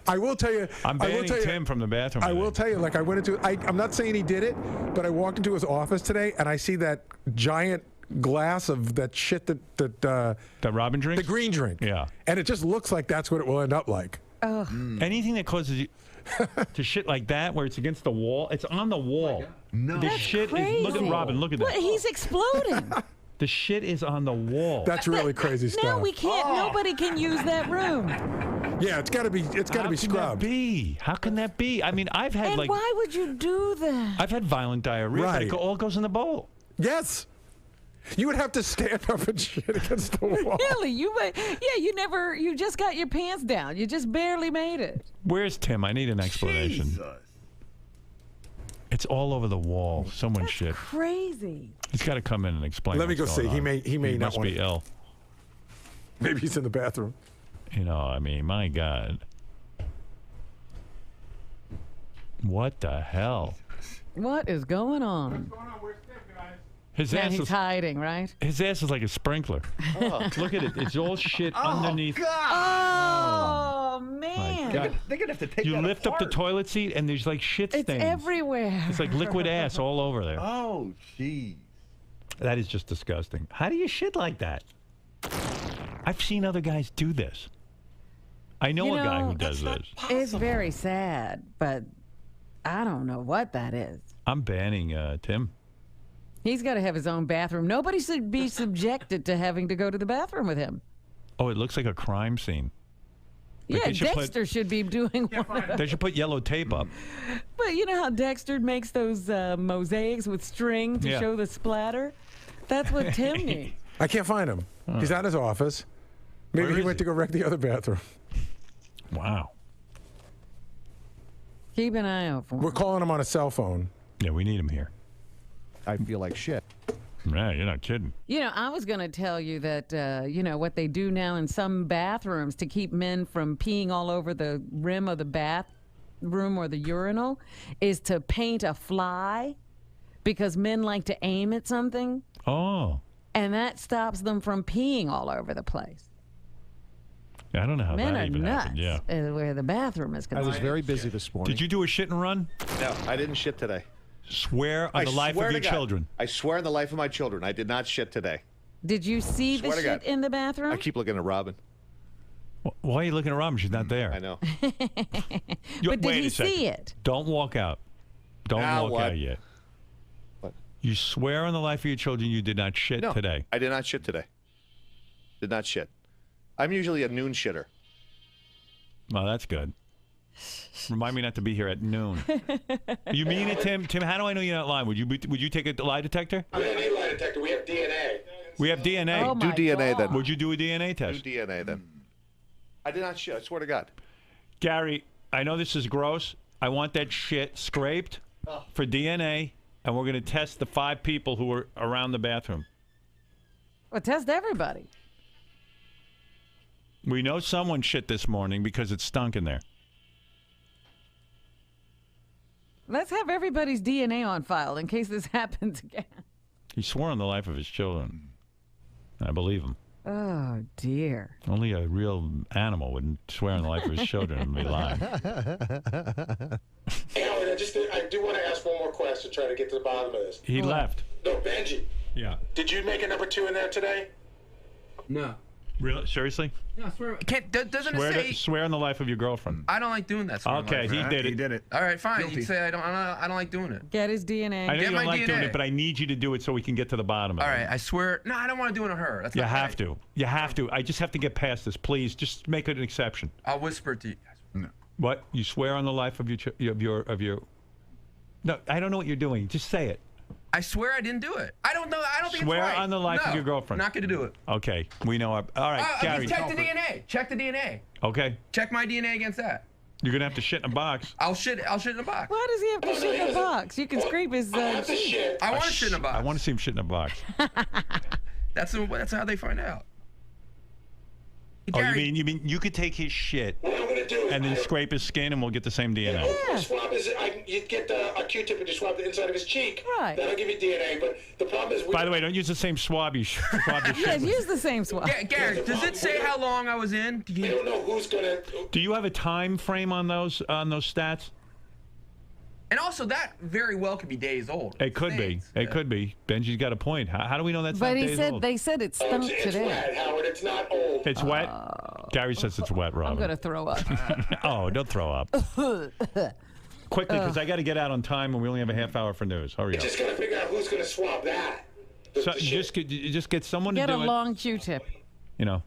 S9: I will tell you.
S1: I'm banning Tim from the bathroom.
S9: I will tell you, like I went into. I'm not saying he did it, but I walked into his office today, and I see that giant glass of that shit that
S1: Robin drinks,
S9: the green drink.
S1: Yeah,
S9: and it just looks like that's what it will end up like.
S1: Anything that causes you to shit like that, where it's against the wall, it's on the wall.
S5: No,
S1: the shit
S5: crazy.
S1: is. Look at Robin. Look at that.
S5: What? He's exploding.
S1: The shit is on the wall.
S9: That's really crazy stuff.
S5: Now we can't. Nobody can use that room.
S9: Yeah, it's got to be. It's got to be scrubbed.
S1: How can that be? I mean, I've had
S5: And why would you do that?
S1: I've had violent diarrhea.
S9: Right.
S1: But it all goes in the bowl.
S9: Yes. You would have to stand up and shit against the wall.
S5: Really? You just got your pants down. You just barely made it.
S1: Where's Tim? I need an explanation.
S23: Jesus.
S1: It's all over the wall. Someone shit.
S5: Crazy.
S1: He's got to come in and explain.
S9: Let me
S1: what's
S9: go see.
S1: going
S9: He
S1: on.
S9: may not
S1: must
S9: want
S1: be
S9: to.
S1: ill.
S9: Maybe he's in the bathroom.
S1: You know, I mean, my God. What the hell?
S5: What is going on?
S1: His
S5: Man,
S1: ass
S5: he's
S1: is
S5: hiding, right?
S1: his ass is like a sprinkler. Look at it. It's all shit underneath.
S5: Oh, man.
S1: God.
S23: They're gonna have to take
S1: You
S23: that
S1: lift up the
S23: apart.
S1: toilet seat and there's like shit
S5: It's
S1: stains.
S5: everywhere.
S1: It's like liquid ass all over there.
S23: Oh, jeez.
S1: That is just disgusting. How do you shit like that? I've seen other guys do this. I know
S5: You
S1: a guy
S5: know,
S1: who does this.
S5: It's very sad, but I don't know what that is.
S1: I'm banning Tim.
S5: He's got to have his own bathroom. Nobody should be subjected to having to go to the bathroom with him.
S1: Oh, it looks like a crime scene. Like
S5: Yeah,
S1: they should
S5: Dexter should be doing one of those.
S1: They should put yellow tape up.
S5: But you know how Dexter makes those mosaics with string to
S1: Yeah.
S5: show the splatter? That's what Tim needs.
S9: I can't find him. He's at his office. Maybe
S1: Where
S9: he
S1: is
S9: went to go wreck the other bathroom.
S1: Wow.
S5: Keep an eye out for him.
S9: We're calling him on a cell phone.
S1: Yeah, we need him here.
S23: I feel like shit.
S1: Yeah, you're not kidding.
S5: You know, I was going to tell you that, you know, what they do now in some bathrooms to keep men from peeing all over the rim of the bathroom or the urinal is to paint a fly because men like to aim at something,
S1: Oh.
S5: and that stops them from peeing all over the place.
S1: I don't know how
S5: Men
S1: that
S5: are
S1: even
S5: nuts
S1: happened. Yeah.
S5: where the bathroom is
S23: I
S5: concerned.
S23: was very busy this morning.
S1: Did you do a shit and run?
S4: No, I didn't shit today.
S1: Swear on
S4: I
S1: the life
S4: swear
S1: of
S4: to
S1: your
S4: God.
S1: children.
S4: I swear on the life of my children, I did not shit today.
S5: Did you see the
S4: Swear to
S5: shit
S4: God.
S5: in the bathroom?
S4: I keep looking at Robin.
S1: Why are you looking at Robin? She's not there.
S4: I know.
S5: But did
S1: Wait
S5: he
S1: a second.
S5: see it?
S1: Don't walk out. Don't
S4: Now
S1: walk
S4: what?
S1: out yet.
S4: What?
S1: You swear on the life of your children you did not shit
S4: No,
S1: today.
S4: I did not shit today. Did not shit. I'm usually a noon shitter.
S1: Well, that's good. Remind me not to be here at noon. You mean it, Tim? Tim, how do I know you're not lying? Would you take a lie detector?
S4: I don't need a lie detector. We have DNA.
S1: We have DNA.
S5: Oh,
S4: Do
S5: my
S4: DNA
S5: God.
S4: then.
S1: Would you do a DNA
S4: Do
S1: test?
S4: DNA then. I did not shit. I swear to God.
S1: Gary, I know this is gross. I want that shit scraped for DNA, and we're going to test the 5 people who were around the bathroom.
S5: Well, test everybody.
S1: We know someone shit this morning because it stunk in there.
S5: Let's have everybody's DNA on file in case this happens again.
S1: He swore on the life of his children. I believe him.
S5: Oh, dear.
S1: Only a real animal wouldn't swear on the life of his children and be lying.
S6: Hey, Howard, I do want to ask one more question to try to get to the bottom of this.
S1: He left.
S6: No, Benji,
S1: Yeah.
S6: did you make a number 2 in there today?
S11: No.
S1: Really? Seriously?
S11: No, I swear. Doesn't
S1: Swear,
S11: it say?
S1: swear on the life of your girlfriend.
S11: I don't like doing that. swear on
S1: Okay,
S11: life.
S1: he did it.
S23: He did it.
S11: All right, fine.
S23: Guilty.
S11: You say I don't like doing it.
S5: Get his DNA.
S1: I know
S11: Get
S1: you don't
S11: my
S1: like doing
S11: DNA.
S1: it, but I need you to do it so we can get to the bottom of
S11: All
S1: it.
S11: right, I swear. No, I don't want to do it on her. That's
S1: You
S11: not
S1: have
S11: right.
S1: to. You have to. I just have to get past this. Please, just make it an exception.
S11: I'll whisper it to you.
S1: What? You swear on the life of your. No, I don't know what you're doing. Just say it.
S11: I swear I didn't do it. I don't know. I don't think
S1: Swear
S11: it's right.
S1: on the life of
S11: No,
S1: your girlfriend.
S11: Not gonna do it.
S1: Okay, we know. All right, Gary.
S11: Check the DNA. Check the DNA.
S1: Okay,
S11: Check my DNA against that.
S1: you're gonna have to shit in a box.
S11: I'll shit in a box.
S5: Why does he have to shit in a box? You can scrape his cheek.
S11: I want to shit in a box.
S1: I want to see him shit in a box.
S11: That's how they find out.
S1: Oh, you mean you could take his shit and then scrape his skin and we'll get the same DNA?
S6: You swab you get a Q-tip and you swab the inside of his cheek.
S5: Right.
S6: That'll give you DNA. But the problem is,
S1: By the way, don't use the same swab you swab your
S5: Yeah,
S1: shit with.
S5: use the same swab.
S11: Gary, does it say how long I was in?
S6: we don't know who's gonna.
S1: Do you have a time frame on those stats?
S11: And also, that very well could be days old.
S1: It could be. It could be. Benji's got a point. How do we know that's
S5: But
S1: not
S5: he
S1: days
S5: said
S1: old?
S5: they said it stunk
S6: It's
S5: today.
S6: wet, Howard. It's not old.
S1: It's wet. Gary says it's wet, Robin.
S5: I'm gonna throw up.
S1: Oh, don't throw up. Quickly, because I got to get out on time, and we only have a half hour for news. Hurry up.
S6: Just gotta figure out who's gonna swab that.
S1: So just get someone
S5: Get
S1: to
S5: a
S1: do it.
S5: long Q-tip.
S1: You know.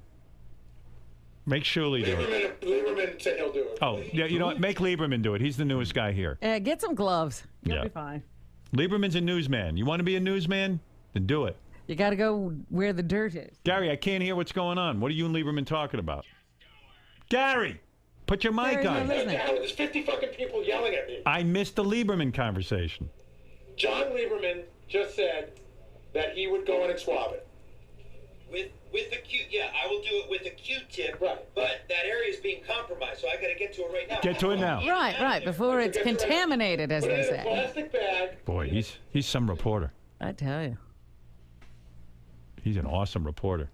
S1: Make Shuley do it.
S6: Lieberman said he'll do it.
S1: Oh, yeah. You know what? Make Lieberman do it. He's the newest guy here.
S5: Get some gloves. You'll
S1: Yeah.
S5: be fine.
S1: Lieberman's a newsman. You want to be a newsman? Then do it.
S5: You got to go where the dirt is.
S1: Gary, I can't hear what's going on. What are you and Lieberman talking about? Gary, put your mic
S5: Gary's
S1: on.
S5: not listening.
S6: Howard, there's 50 fucking people yelling at me.
S1: I missed the Lieberman conversation.
S6: John Lieberman just said that he would go in and swab it. With the Q, yeah, I will do it with a Q-tip. Right. But that area is being compromised, so I got to get to it right now.
S1: Get to it now.
S5: Right, before it's contaminated, as they say.
S6: Plastic bag.
S1: Boy, he's some reporter.
S5: I tell you.
S1: He's an awesome reporter.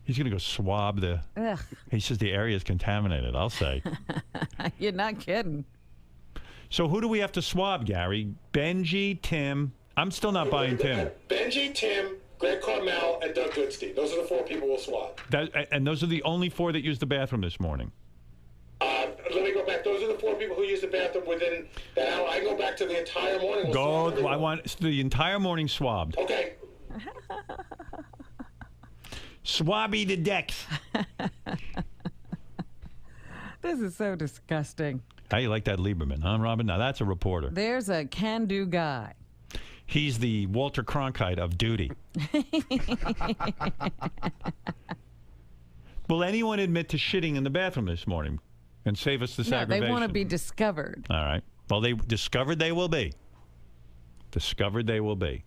S1: He's going to go swab the...
S5: Ugh.
S1: He says the area is contaminated, I'll say.
S5: You're not kidding.
S1: So who do we have to swab, Gary? Benji, Tim. I'm still not buying Tim.
S6: Benji, Tim, Greg Carmel, and Doug Goodstein. Those are the 4 people we'll swab.
S1: And those are the only 4 that used the bathroom this morning.
S6: Let me go back. Those are the 4 people who used the bathroom within the hour. I go back to the entire morning.
S1: I want the entire morning swabbed.
S6: Okay.
S1: Swabby the decks.
S5: This is so disgusting.
S1: How you like that Lieberman, huh, Robin? Now that's a reporter.
S5: There's a can-do guy.
S1: He's the Walter Cronkite of duty. Will anyone admit to shitting in the bathroom this morning and save us this aggravation?
S5: No, they want to be discovered.
S1: All right. Well, they discovered they will be. Discovered they will be.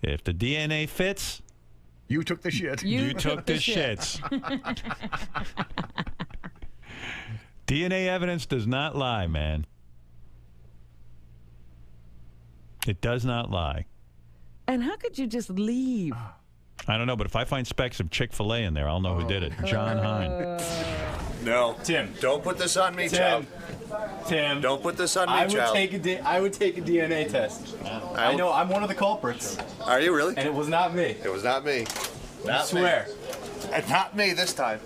S1: If the DNA fits...
S3: You took the shit.
S1: You took the shits. DNA evidence does not lie, man. It does not lie.
S5: And how could you just leave?
S1: I don't know, but if I find specks of Chick-fil-A in there, I'll know who did it. John Hine.
S3: No.
S10: Tim.
S3: Don't put this on me, child.
S10: Tim.
S3: Don't put this on me,
S10: I would
S3: child.
S10: I would take a DNA test. I know I'm one of the culprits.
S3: Are you really?
S10: And it was not me.
S3: It was not me.
S10: I swear.
S3: And not me this time.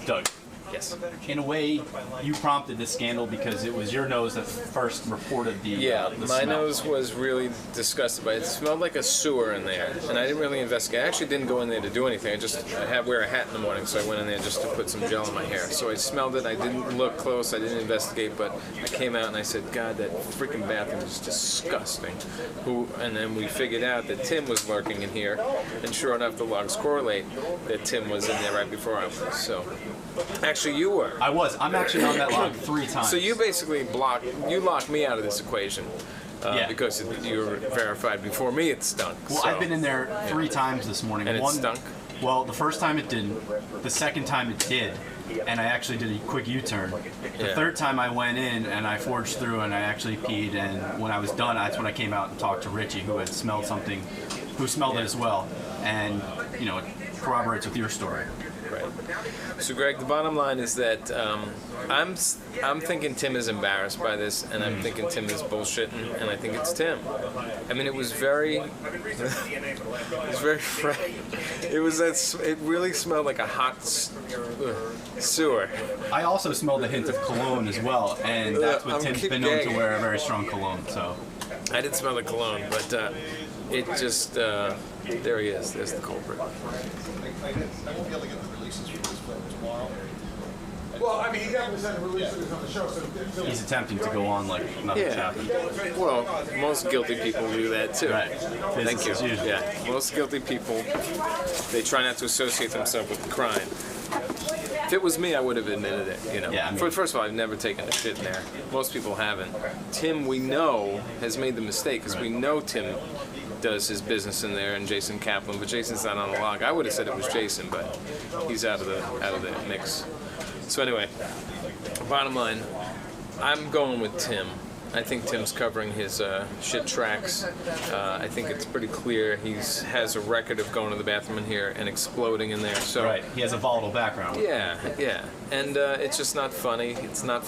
S10: Doug. Yes. In a way, you prompted this scandal because it was your nose that first reported the
S15: my
S10: smell.
S15: nose was really disgusted by it. It smelled like a sewer in there, and I didn't really investigate. I actually didn't go in there to do anything. I wear a hat in the morning, so I went in there just to put some gel in my hair. So I smelled it. I didn't look close. I didn't investigate, but I came out and I said, God, that freaking bathroom is disgusting. And then we figured out that Tim was lurking in here, and sure enough, the logs correlate that Tim was in there right before I was. So. Actually, you were.
S10: I was. I'm actually on that log 3 times.
S15: So you basically locked me out of this equation because you were verified before me. It stunk.
S10: Well,
S15: so.
S10: I've been in there 3 times this morning.
S15: And it stunk?
S10: Well, the first time it didn't. The second time it did. And I actually did a quick U-turn. The third time I went in and I forged through and I actually peed. And when I was done, that's when I came out and talked to Richie, who had smelled something, who smelled it as well. And, you know, it corroborates with your story.
S15: Right. So, Greg, the bottom line is that I'm thinking Tim is embarrassed by this, and I'm thinking Tim is bullshitting, and I think it's Tim. I mean, it was very fresh. It really smelled like a hot sewer.
S10: I also smelled a hint of cologne as well, and that's what Tim's been known to wear, a very strong cologne. So
S15: I didn't smell the cologne, but it just there he is. There's the culprit.
S9: Well, I mean, he definitely said releases on the show, so
S10: he's attempting to go on like nothing's happened.
S15: Well, most guilty people do that too.
S10: Right.
S15: Thank you. Yeah. Most guilty people, they try not to associate themselves with the crime. If it was me, I would have admitted it. You know.
S10: Yeah, I mean,
S15: First of all, I've never taken a shit in there. Most people haven't. Tim, we know, has made the mistake because we know Tim does his business in there, and Jason Kaplan, but Jason's not on the log. I would have said it was Jason, but he's out of the mix. So anyway, bottom line, I'm going with Tim. I think Tim's covering his shit tracks. I think it's pretty clear he has a record of going to the bathroom in here and exploding in there. So
S10: right, he has a volatile background.
S15: Yeah, and it's just not funny. It's not.